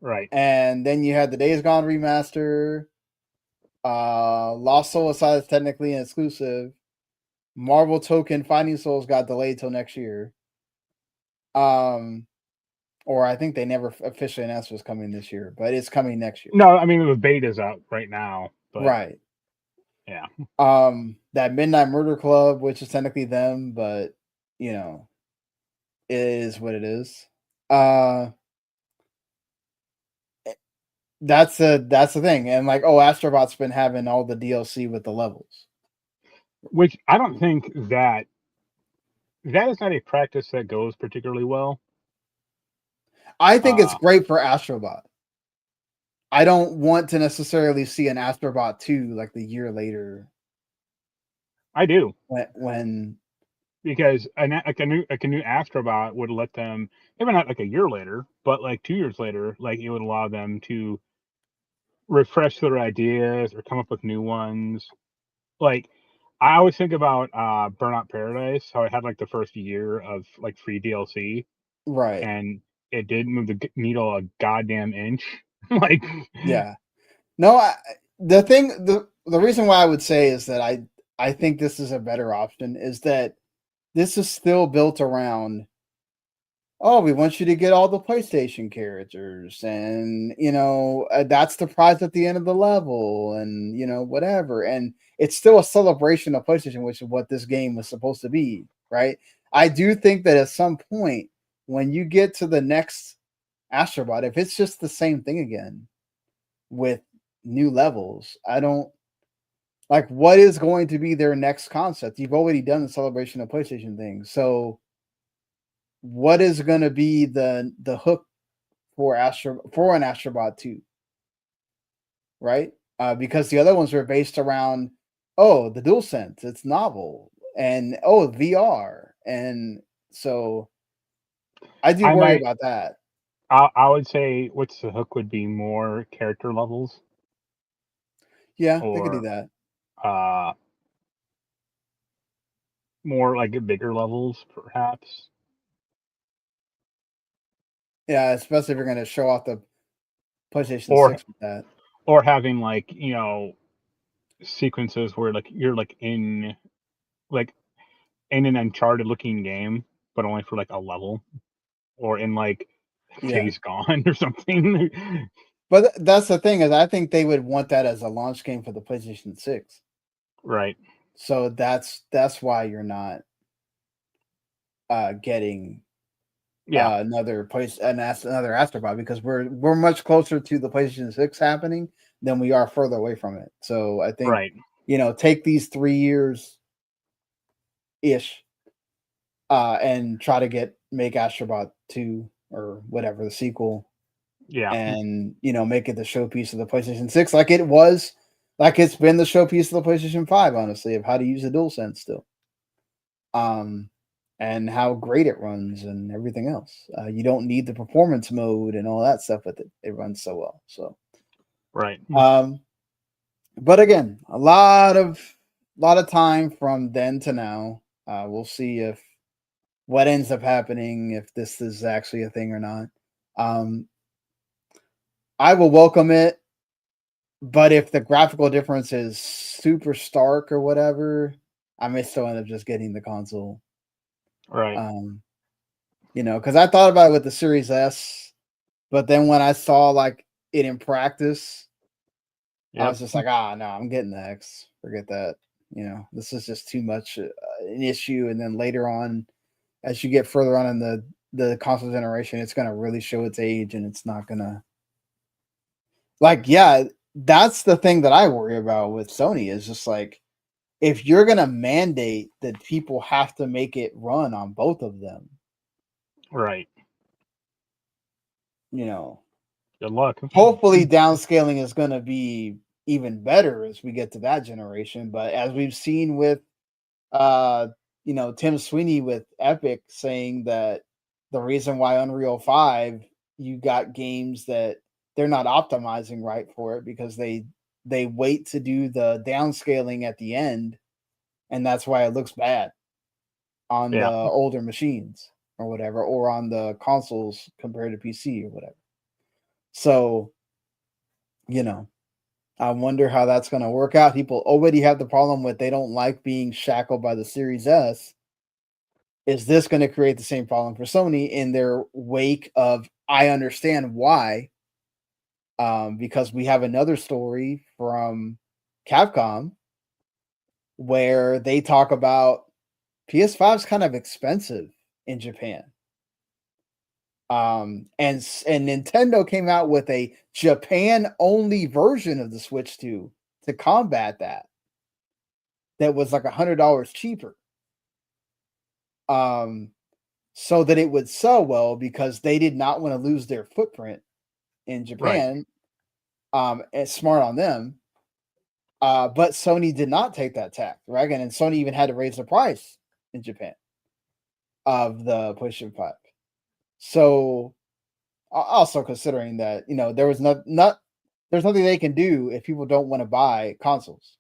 Right.
And then you had the Days Gone remaster. Lost Soul Aside is technically an exclusive. Marvel Token Finding Souls got delayed till next year. Or I think they never officially announced it was coming this year, but it's coming next year.
No, I mean the beta's out right now. But
right.
Yeah.
That Midnight Murder Club, which is technically them, but it is what it is. That's the thing. And like, Astrobot's been having all the DLC with the levels.
Which I don't think that is not a practice that goes particularly well.
I think it's great for Astrobot. I don't want to necessarily see an Astrobot 2 like the year later.
I do.
When
because a new Astrobot would let them, maybe not like a year later, but like 2 years later, like it would allow them to refresh their ideas or come up with new ones. Like I always think about Burnout Paradise, how it had like the first year of like free DLC,
right,
and it didn't move the needle a goddamn inch. Like,
yeah, no, the reason why I would say is that I think this is a better option is that this is still built around. Oh, we want you to get all the PlayStation characters, and that's the prize at the end of the level, and whatever, and it's still a celebration of PlayStation, which is what this game was supposed to be, right? I do think that at some point, when you get to the next Astrobot, if it's just the same thing again with new levels, I don't like what is going to be their next concept. You've already done the celebration of PlayStation thing, so what is going to be the hook for an Astrobot 2, right? Because the other ones were based around the DualSense, it's novel, and VR, and so I do worry about that.
I would say what's the hook would be more character levels.
Yeah, they could do that.
More like bigger levels, perhaps.
Yeah, especially if you're going to show off the PlayStation 6 with that.
Or having like, sequences where like you're like in like in an Uncharted looking game, but only for like a level, or in like Days Gone or something.
But that's the thing, is I think they would want that as a launch game for the PlayStation 6.
Right.
So that's why you're not getting another another Astrobot, because we're much closer to the PlayStation 6 happening than we are further away from it. So I think
Right.
take these 3 years ish and try to make Astrobot 2 or whatever, the sequel,
Yeah.
and make it the showpiece of the PlayStation 6, like it's been the showpiece of the PlayStation 5, honestly, of how to use the DualSense still. And how great it runs and everything else. You don't need the performance mode and all that stuff with it. It runs so well. So
Right.
but again, a lot of time from then to now. We'll see if what ends up happening, if this is actually a thing or not. I will welcome it, but if the graphical difference is super stark or whatever, I may still end up just getting the console.
Right.
Because I thought about it with the Series S, but then when I saw like it in practice, I was just like, no, I'm getting the X. Forget that. This is just too much an issue. And then later on, as you get further on in the console generation, it's going to really show its age, and it's not going to that's the thing that I worry about with Sony, is just like, if you're going to mandate that people have to make it run on both of them,
Right. Good luck.
Hopefully downscaling is going to be even better as we get to that generation. But as we've seen with Tim Sweeney with Epic saying that the reason why Unreal 5, you got games that they're not optimizing right for it, because they wait to do the downscaling at the end, and that's why it looks bad on the older machines or whatever, or on the consoles compared to PC or whatever. So, I wonder how that's going to work out. People already have the problem with they don't like being shackled by the Series S. Is this going to create the same problem for Sony in their wake of, I understand why, because we have another story from Capcom where they talk about PS5 is kind of expensive in Japan. And Nintendo came out with a Japan only version of the Switch 2 to combat that. That was like $100 cheaper. So that it would sell well, because they did not want to lose their footprint in Japan. Right. It's smart on them. But Sony did not take that tack, right? And Sony even had to raise the price in Japan of the PlayStation 5. So, also considering that, there was there's nothing they can do if people don't want to buy consoles,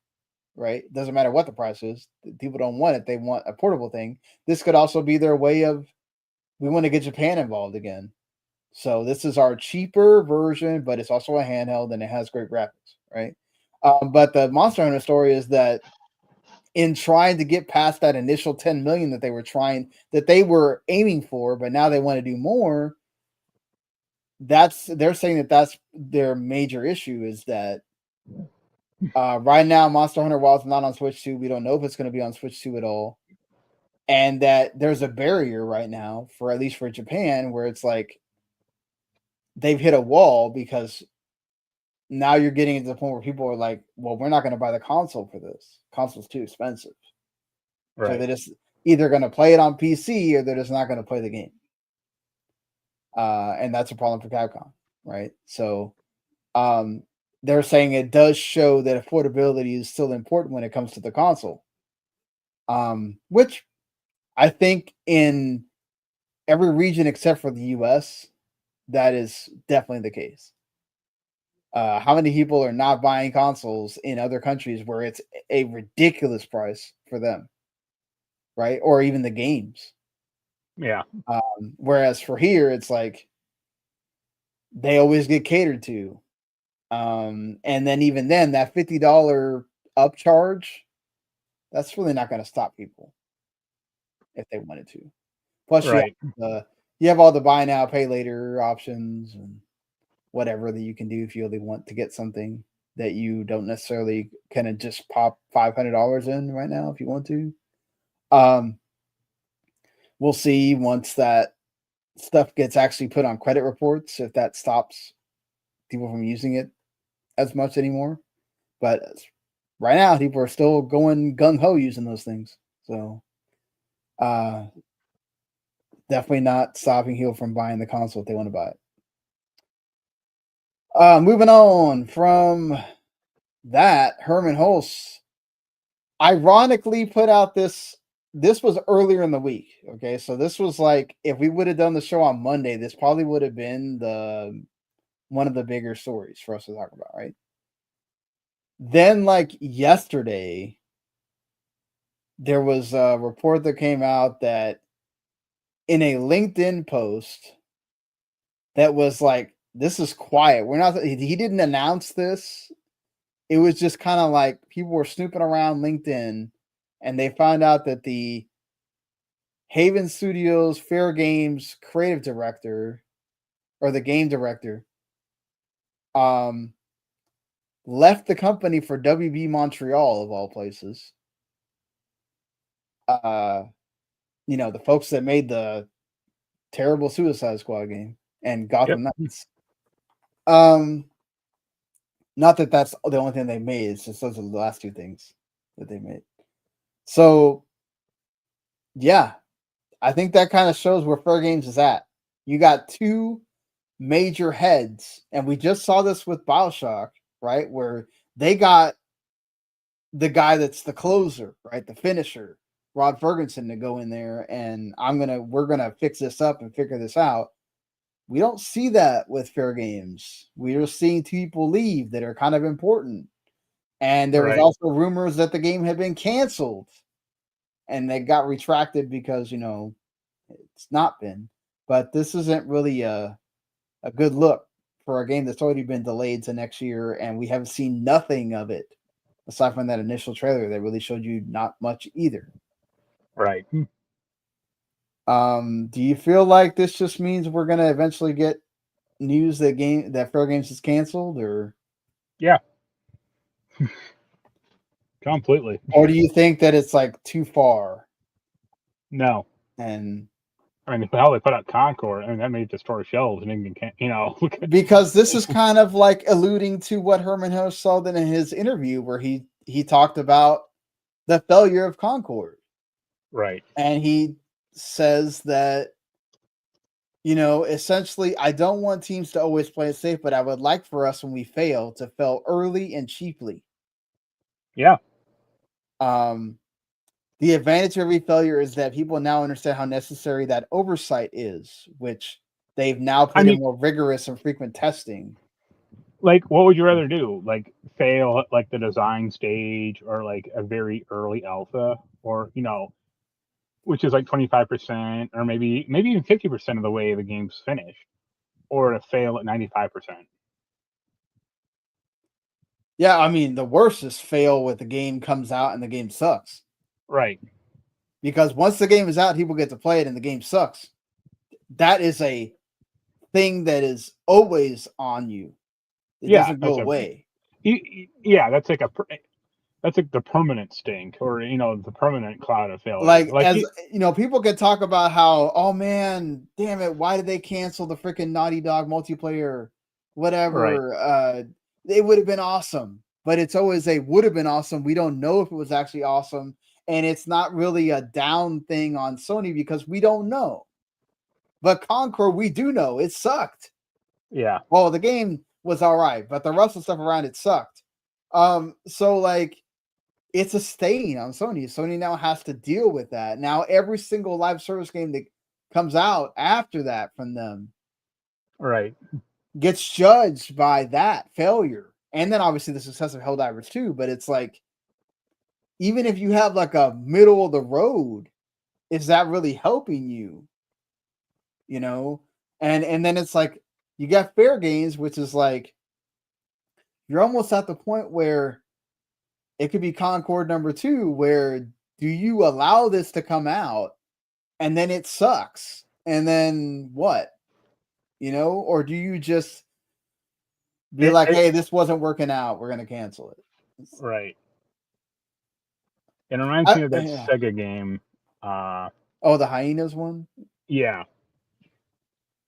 right? It doesn't matter what the price is. People don't want it. They want a portable thing. This could also be their way of, we want to get Japan involved again. So this is our cheaper version, but it's also a handheld and it has great graphics, right? But the Monster Hunter story is that in trying to get past that initial 10 million that they were aiming for, but now they want to do more. They're saying that's their major issue, is that right now Monster Hunter Wilds not on Switch 2. We don't know if it's going to be on Switch 2 at all. And that there's a barrier right now, for at least for Japan, where it's like they've hit a wall, because now you're getting to the point where people are like, well, we're not going to buy the console for this. Console's too expensive. Right. So they're just either going to play it on PC, or they're just not going to play the game. And that's a problem for Capcom, right? So they're saying it does show that affordability is still important when it comes to the console. Which I think in every region except for the US, that is definitely the case. How many people are not buying consoles in other countries where it's a ridiculous price for them, right? Or even the games.
Yeah.
Whereas for here, it's like they always get catered to. And then even then, that $50 upcharge, that's really not going to stop people. if they wanted to. Plus,
Right.
you have all the buy now, pay later options and whatever that you can do if you really want to get something that you don't necessarily kind of just pop $500 in right now if you want to. We'll see once that stuff gets actually put on credit reports if that stops people from using it as much anymore. But right now, people are still going gung ho using those things. So, definitely not stopping people from buying the console if they want to buy it. Moving on from that, Hermen Hulst ironically put out this. This was earlier in the week. Okay, so this was like if we would have done the show on Monday, this probably would have been one of the bigger stories for us to talk about, right? Then, like yesterday, there was a report that came out that in a LinkedIn post that was like, this is quiet. He didn't announce this. It was just kind of like people were snooping around LinkedIn and they found out that the Haven Studios Fairgames Creative Director or the game director left the company for WB Montreal of all places. The folks that made the terrible Suicide Squad game and Gotham Knights. Not that that's the only thing they made. It's just those are the last two things that they made. So, yeah, I think that kind of shows where Fairgames is at. You got two major heads, and we just saw this with BioShock, right? Where they got the guy that's the closer, right? The finisher, Rod Ferguson, to go in there and we're gonna fix this up and figure this out. We don't see that with Fairgames. We are seeing people leave that are kind of important. And there was also rumors that the game had been canceled and they got retracted because, it's not been. But this isn't really a good look for a game that's already been delayed to next year, and we haven't seen nothing of it aside from that initial trailer that really showed you not much either.
Right.
Do you feel like this just means we're going to eventually get news that Fairgames is canceled, or?
Yeah. Completely.
Or do you think that it's like too far?
No.
And
I mean, how they put out Concord, and that may destroy shelves, and
because this is kind of like alluding to what Hermen Hulst said in his interview, where he talked about the failure of Concord,
right?
And he says that, essentially, I don't want teams to always play it safe, but I would like for us when we fail to fail early and cheaply.
Yeah.
The advantage of every failure is that people now understand how necessary that oversight is, which they've now put in more rigorous and frequent testing.
Like, what would you rather do? Like, fail at like the design stage, or like a very early alpha, or which is like 25%, or maybe even 50% of the way the game's finished, or to fail at 95%.
Yeah, I mean, the worst is fail with the game comes out and the game sucks.
Right.
Because once the game is out, people get to play it and the game sucks. That is a thing that is always on you. It doesn't go away.
Yeah, that's like the permanent stink, or the permanent cloud of failure.
Like people can talk about how, oh man, damn it, why did they cancel the freaking Naughty Dog multiplayer? Whatever. Right. It would have been awesome, but it's always would have been awesome. We don't know if it was actually awesome, and it's not really a down thing on Sony because we don't know. But Concord, we do know it sucked.
Yeah.
Well, the game was all right, but the rest of the stuff around it sucked. So like, it's a stain on Sony. Sony now has to deal with that. Now, every single live service game that comes out after that from them,
right,
gets judged by that failure. And then obviously the success of Helldivers 2, but it's like, even if you have like a middle of the road, is that really helping you? And then it's like, you got Fairgames, which is like, you're almost at the point where it could be Concord number 2, where do you allow this to come out and then it sucks, and then what? Or do you just be like, hey, this wasn't working out, we're gonna cancel it?
Right. It reminds me of that
Yeah.
Sega game.
Oh, the hyenas one.
Yeah,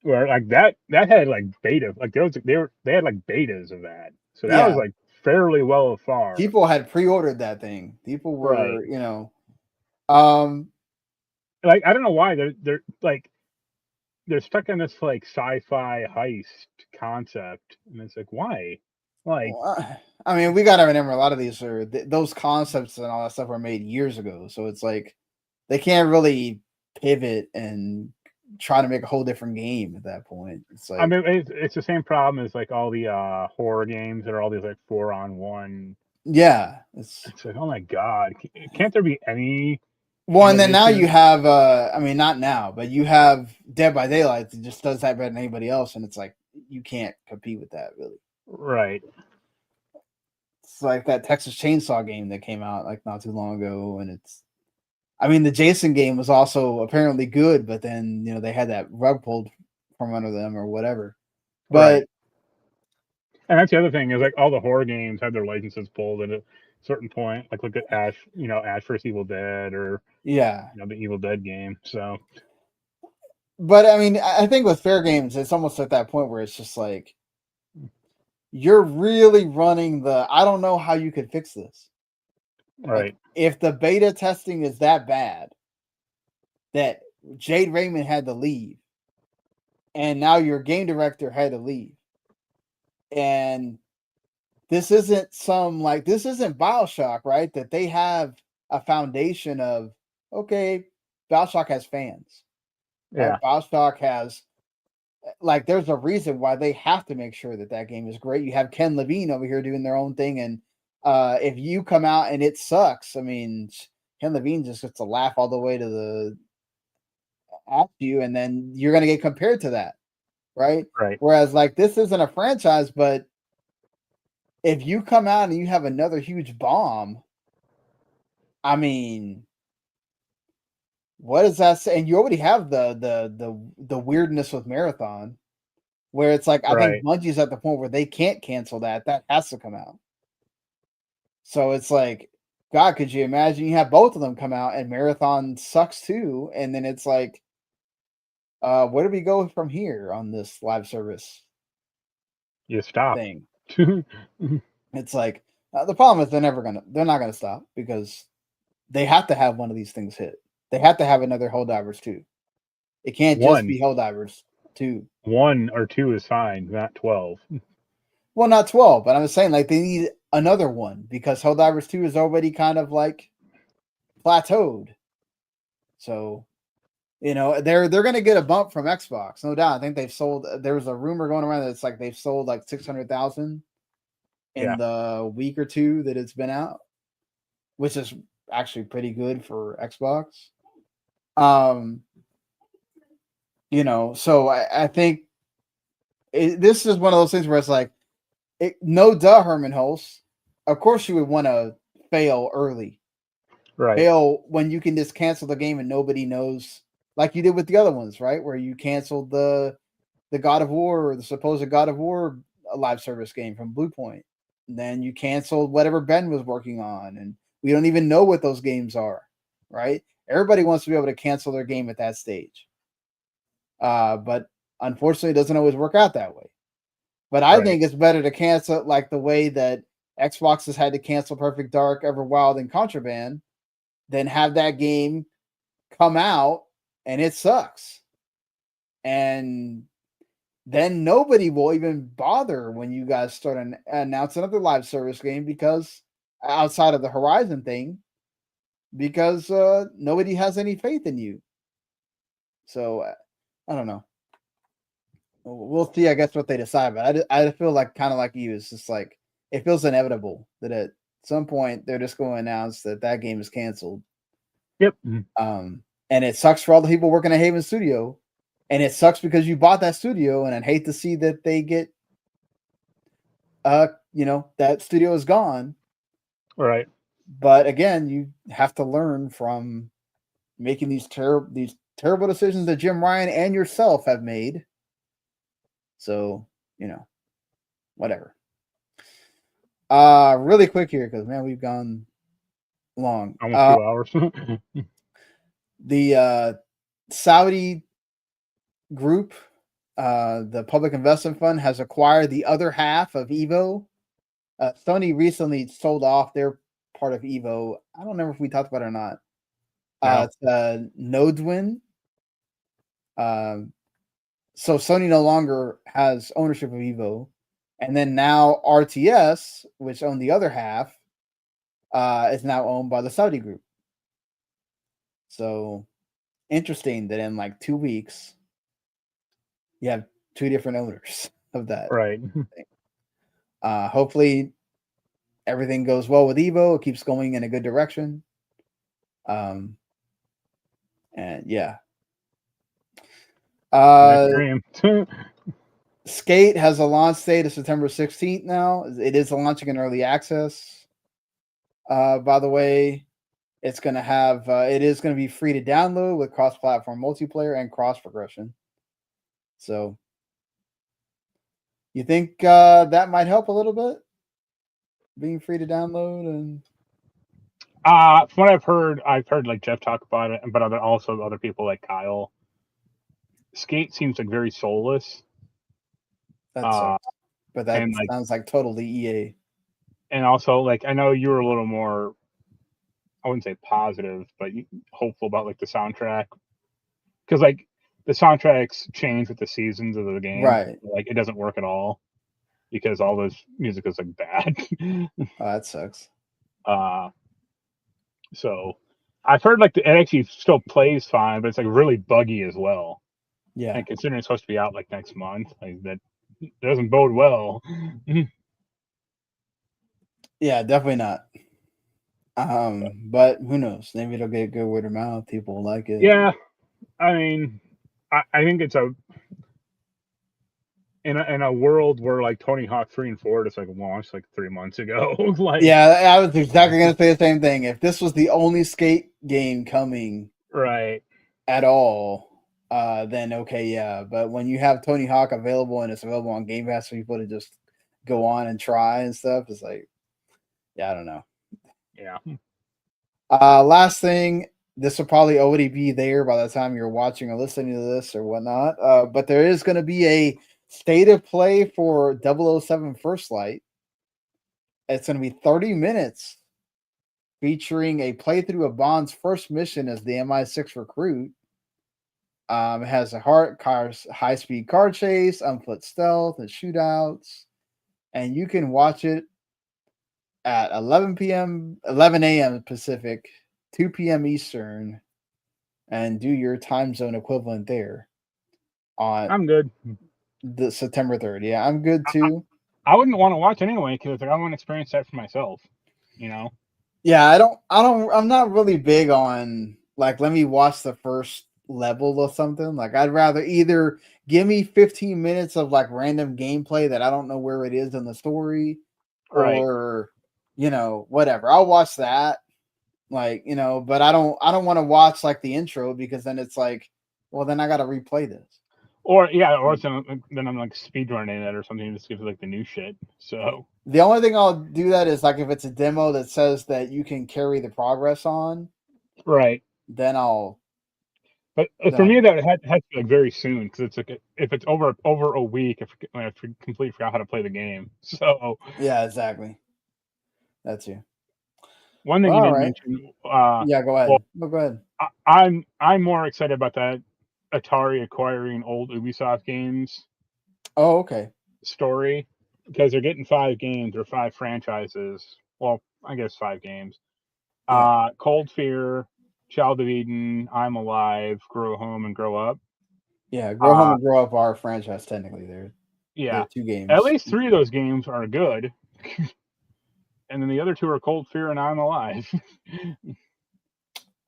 where like that had like beta, like they had like betas of that, so that was
Yeah,
like fairly well afar.
people had pre-ordered that thing. People
Right.
were, um,
Like I don't know why they're like they're stuck in this like sci-fi heist concept, and it's like why? Like
I mean, we gotta remember a lot of these are those concepts and all that stuff were made years ago, so it's like they can't really pivot and try to make a whole different game at that point. It's
I
like,
mean it's the same problem as like all the horror games that are all these like 4-on-1.
yeah,
It's like, oh my god, can't there be any
well, and then now you
innovation?
have, I mean, not now, but you have Dead by Daylight that just does that better than anybody else, and it's like you can't compete with that really.
Right.
It's like that Texas Chainsaw game that came out like not too long ago, and I mean, the Jason game was also apparently good, but then they had that rug pulled from under them or whatever.
Right.
But
And that's the other thing is like all the horror games have their licenses pulled at a certain point. Like look at Ash, Ash vs Evil Dead, or
yeah,
the Evil Dead game. So
but I mean, I think with Fairgames, it's almost at that point where it's just like you're really running the. I don't know how you could fix this.
right,
Like, if the beta testing is that bad that Jade Raymond had to leave, and now your game director had to leave, and this isn't this isn't BioShock, right? That they have a foundation of, okay, BioShock has fans, right?
yeah,
BioShock has, like, there's a reason why they have to make sure that that game is great. You have Ken Levine over here doing their own thing, and if you come out and it sucks, I mean, Ken Levine just gets to laugh all the way to the at you, and then you're gonna get compared to that, right?
right,
Whereas, like, this isn't a franchise, but if you come out and you have another huge bomb, I mean, what does that say? And you already have the weirdness with Marathon, where it's like I think
right.
Bungie's at the point where they can't cancel that. That has to come out. So it's like, God, could you imagine you have both of them come out and Marathon sucks too? And then it's like, where do we go from here on this live service
You stop.
thing? It's like the problem is they're not gonna stop because they have to have one of these things hit. They have to have another Helldivers 2. It can't just
one,
be Helldivers 2.
one or two is fine, not 12.
Well, not 12, but I'm saying like they need another one because Helldivers 2 is already kind of like plateaued. So, they're gonna get a bump from Xbox, no doubt. I think they've sold. There was a rumor going around that it's like they've sold like 600,000
Yeah,
in the week or two that it's been out, which is actually pretty good for Xbox. Um, so I think this is one of those things where it's like, no duh, Hermen Hulst. Of course, you would want to fail early,
right.
fail when you can just cancel the game and nobody knows, like you did with the other ones, right? Where you canceled the God of War or the supposed God of War live service game from Blue Point. And then you canceled whatever Ben was working on, and we don't even know what those games are, right? Everybody wants to be able to cancel their game at that stage. But unfortunately, it doesn't always work out that way. But I
Right.
think it's better to cancel it like the way that Xbox has had to cancel Perfect Dark, Everwild, and Contraband than have that game come out and it sucks. And then nobody will even bother when you guys start announcing another live service game because outside of the Horizon thing, because nobody has any faith in you. So I don't know. We'll see, I guess, what they decide. But I feel like kind of like you. It's just like it feels inevitable that at some point they're just going to announce that that game is canceled.
Yep.
And it sucks for all the people working at Haven Studio, and it sucks because you bought that studio, and I'd hate to see that they get, that studio is gone.
Right.
But again, you have to learn from making these terrible decisions that Jim Ryan and yourself have made. So, whatever. Really quick here, because man, we've gone long.
Almost 2 hours.
The Saudi group, the Public Investment Fund, has acquired the other half of Evo. Sony recently sold off their part of Evo. I don't remember if we talked about it or not.
No.
It's Nodewin. So Sony no longer has ownership of Evo. And then now RTS, which owned the other half, is now owned by the Saudi group. So interesting that in like 2 weeks, you have 2 different owners of that.
Right.
Hopefully everything goes well with Evo. It keeps going in a good direction. And yeah. Skate has a launch date of September 16th now. It is launching in early access. By the way, it's going to have it is going to be free to download with cross-platform multiplayer and cross progression. So you think that might help a little bit? Being free to download and
from what I've heard like Jeff talk about it, but also other people like Kyle. Skate seems like very soulless.
That sucks. But that sounds like totally EA.
And also, like, I know you were a little more, I wouldn't say positive, but hopeful about like the soundtrack, because like the soundtracks change with the seasons of the game.
Right.
Like it doesn't work at all because all this music is like bad.
Oh, that sucks.
So I've heard like it actually still plays fine, but it's like really buggy as well.
Yeah.
And considering it's supposed to be out like next month, like that doesn't bode well.
Yeah, definitely not. But who knows? Maybe it'll get good word of mouth. People will like it.
Yeah, I mean, I think it's in a world where like Tony Hawk 3 and 4 just like launched like 3 months ago. Like,
yeah, I was exactly gonna say the same thing. If this was the only skate game coming
right
at all, then okay, yeah. But when you have Tony Hawk available and it's available on Game Pass for people to just go on and try and stuff, it's like, yeah, I don't know.
Yeah.
Last thing, this will probably already be there by the time you're watching or listening to this or whatnot. But there is going to be a state of play for 007 First Light. It's going to be 30 minutes featuring a playthrough of Bond's first mission as the MI6 recruit. It has a high-speed car chase, on-foot stealth, and shootouts. And you can watch it at 11 a.m. Pacific, 2 p.m. Eastern, and do your time zone equivalent there.
I'm good.
The September 3rd. Yeah, I'm good too.
I wouldn't want to watch anyway because I want to experience that for myself.
Yeah, I'm not really big on like let me watch the first level or something. Like I'd rather either give me 15 minutes of like random gameplay that I don't know where it is in the story, or whatever. I'll watch that. Like, but I don't want to watch like the intro because then it's like, well, then I got to replay this.
Or then I'm like speedrunning it or something just give like the new shit. So
the only thing I'll do that is like if it's a demo that says that you can carry the progress on,
right?
Then I'll.
But for me, that has to be like very soon because it's like if it's over a week, I completely forgot how to play the game. So
yeah, exactly. That's you.
One thing you didn't mention.
Yeah, go ahead. Well, go ahead.
I'm more excited about that Atari acquiring old Ubisoft games.
Oh, okay.
Story, because they're getting 5 games or 5 franchises. Well, I guess 5 games. Yeah. Cold Fear, Child of Eden, I'm Alive, Grow Home and Grow Up.
Yeah, Grow Home and Grow Up are a franchise technically. They're 2 games.
At least 3 of those games are good. And then the other 2 are Cold Fear and I'm Alive.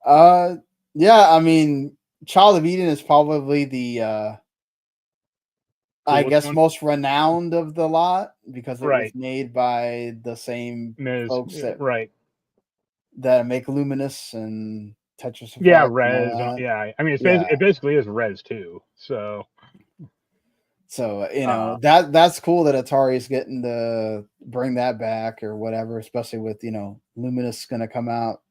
Yeah, I mean, Child of Eden is probably the I guess most renowned of the lot because it was made by the same folks that make Luminous and Tetris Effect.
Yeah,
and all
Res.
that.
Yeah, I mean,
Yeah.
it basically is Res too. So
that's cool that Atari's getting to bring that back or whatever, especially with Luminous going to come out.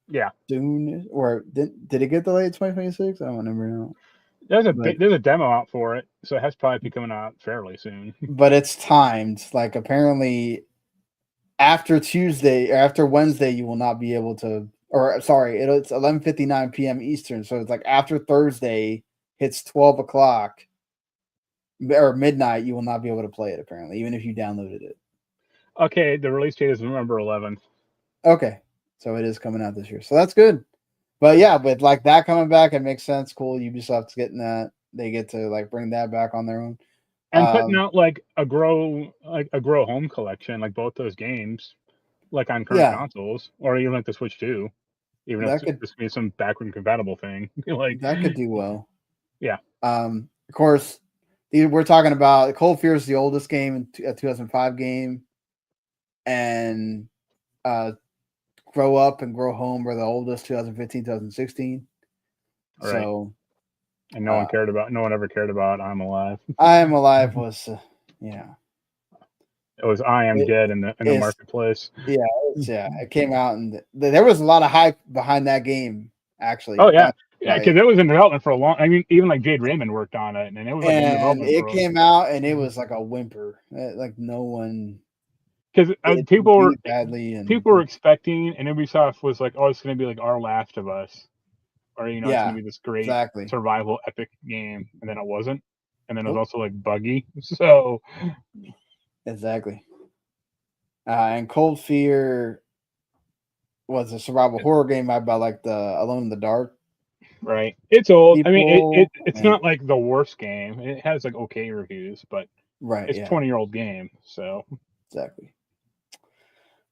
Yeah.
Soon, or did it get delayed 2026? I don't remember now.
There's a demo out for it, so it has probably be coming out fairly soon.
But it's timed. Like apparently, after Tuesday or after Wednesday, you will not be able to. Or sorry, it's 11:59 p.m. Eastern, so it's like after Thursday hits 12 o'clock or midnight, you will not be able to play it. Apparently, even if you downloaded it.
Okay, the release date is November 11th.
Okay, so it is coming out this year, so that's good. But yeah, with like that coming back, it makes sense. Cool, Ubisoft's getting that. They get to like bring that back on their own.
And putting out like a grow home collection, like both those games, like on current consoles, or even like the Switch 2, even if this be some backward compatible thing. Like
that could do well.
Yeah.
Of course, we're talking about Cold Fear is the oldest game, a 2005 game, and Grow Up and Grow Home were the oldest, 2015, 2016.
Right.
So,
and no one ever cared about I'm Alive.
I Am Alive was,
it was I Am Dead in the marketplace.
Yeah, it came out, and there was a lot of hype behind that game. Actually,
oh yeah, because it was in development for a long. I mean, even like Jade Raymond worked on it, and it was like in development.
It came out, and it was like a whimper. Like no one.
Because people were expecting, and Ubisoft was like, "Oh, it's going to be like our Last of Us, or it's going to be this great survival epic game," and then it wasn't, and then it was also like buggy. So
exactly. And Cold Fear was a survival horror game about like the Alone in the Dark.
Right. It's old. I mean, it's not like the worst game. It has like okay reviews, but it's a 20-year-old game. So
exactly.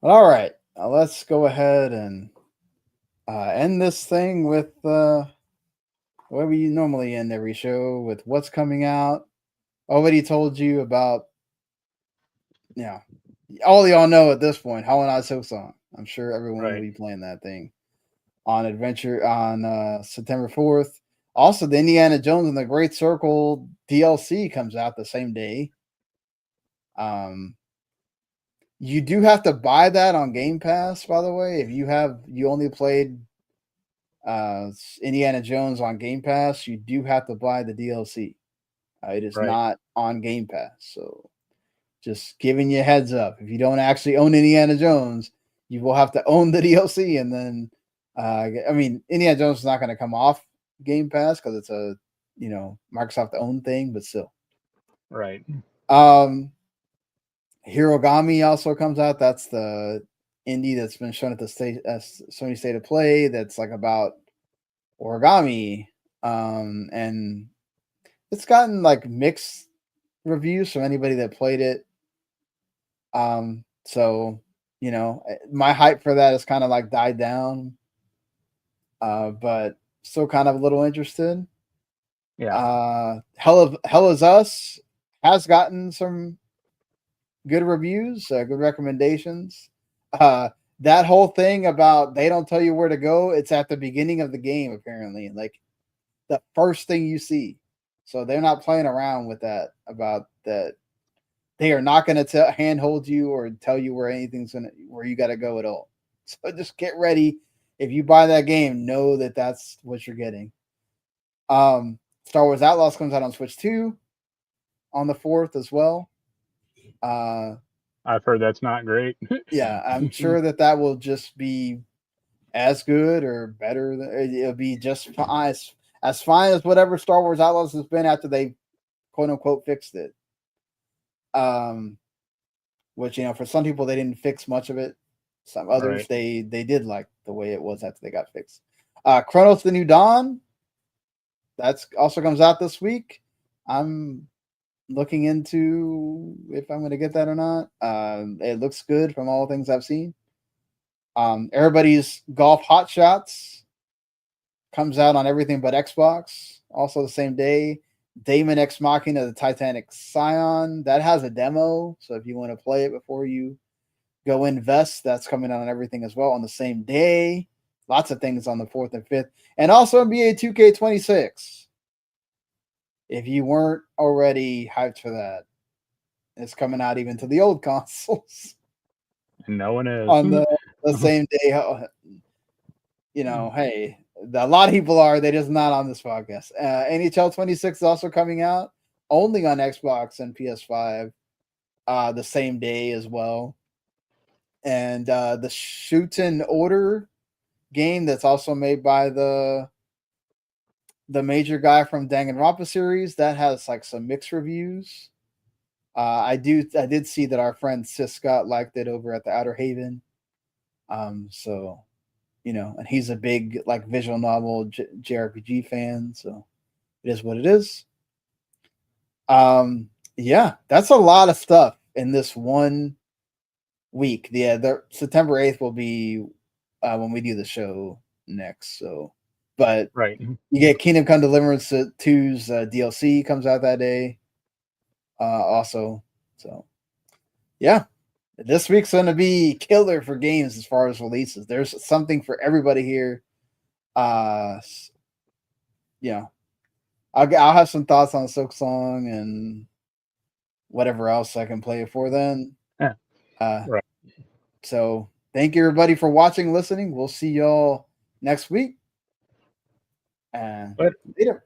All right, let's go ahead and end this thing with the way we normally end every show, with what's coming out. Already told you about, all y'all know at this point, Hollow Knight Silksong. I'm sure everyone will be playing that thing on Adventure on September 4th. Also, the Indiana Jones and the Great Circle DLC comes out the same day. You do have to buy that on Game Pass, by the way. If you only played Indiana Jones on Game Pass, you do have to buy the DLC. It is not on Game Pass. So just giving you a heads up. If you don't actually own Indiana Jones, you will have to own the DLC. And then, I mean, Indiana Jones is not going to come off Game Pass because it's a, Microsoft owned thing, but still.
Right.
Hirogami also comes out. That's the indie that's been shown at the Sony State of Play. That's like about origami, and it's gotten like mixed reviews from anybody that played it. So my hype for that has kind of like died down, but still kind of a little interested.
Yeah.
Hell Is Us has gotten some good reviews, good recommendations. That whole thing about they don't tell you where to go, it's at the beginning of the game, apparently, like the first thing you see. So they're not playing around with that, about that. They are not going to handhold you or tell you where where you got to go at all. So just get ready. If you buy that game, know that that's what you're getting. Star Wars Outlaws comes out on Switch 2 on the 4th as well.
I've heard that's not great.
Yeah, I'm sure that will just be as good or better. It'll be just fine, as fine as whatever Star Wars Outlaws has been after they quote unquote fixed it. Which for some people they didn't fix much of it. Some others they did like the way it was after they got fixed. Chronos: The New Dawn. That's also comes out this week. I'm looking into if I'm going to get that or not. It looks good from all the things I've seen. Everybody's Golf Hot Shots comes out on everything but Xbox. Also the same day. Daemon Ex Machina, the Titanic Scion, that has a demo. So if you want to play it before you go invest, that's coming out on everything as well on the same day. lots of things on the 4th and 5th, and also NBA 2K26. If you weren't already hyped for that, it's coming out even to the old consoles.
No one is
on the same day. You know, hey, a lot of people are. They just not on this podcast. NHL 26 is also coming out only on Xbox and PS5 the same day as well. And the Shootin' Order game that's also made by the major guy from Danganronpa series that has like some mixed reviews. I did see that our friend Sis Scott liked it over at the Outer Haven. So, you know, and he's a big like visual novel JRPG fan, so it is what it is. Yeah, that's a lot of stuff in this one week. Yeah, the September 8th will be when we do the show next. So, but
right.
You get Kingdom Come Deliverance 2's DLC comes out that day. Also, so yeah, this week's going to be killer for games as far as releases. There's something for everybody here. Yeah, I'll have some thoughts on Silk Song and whatever else I can play it for then.
Yeah. Right.
So thank you everybody for watching, listening. We'll see y'all next week. And later.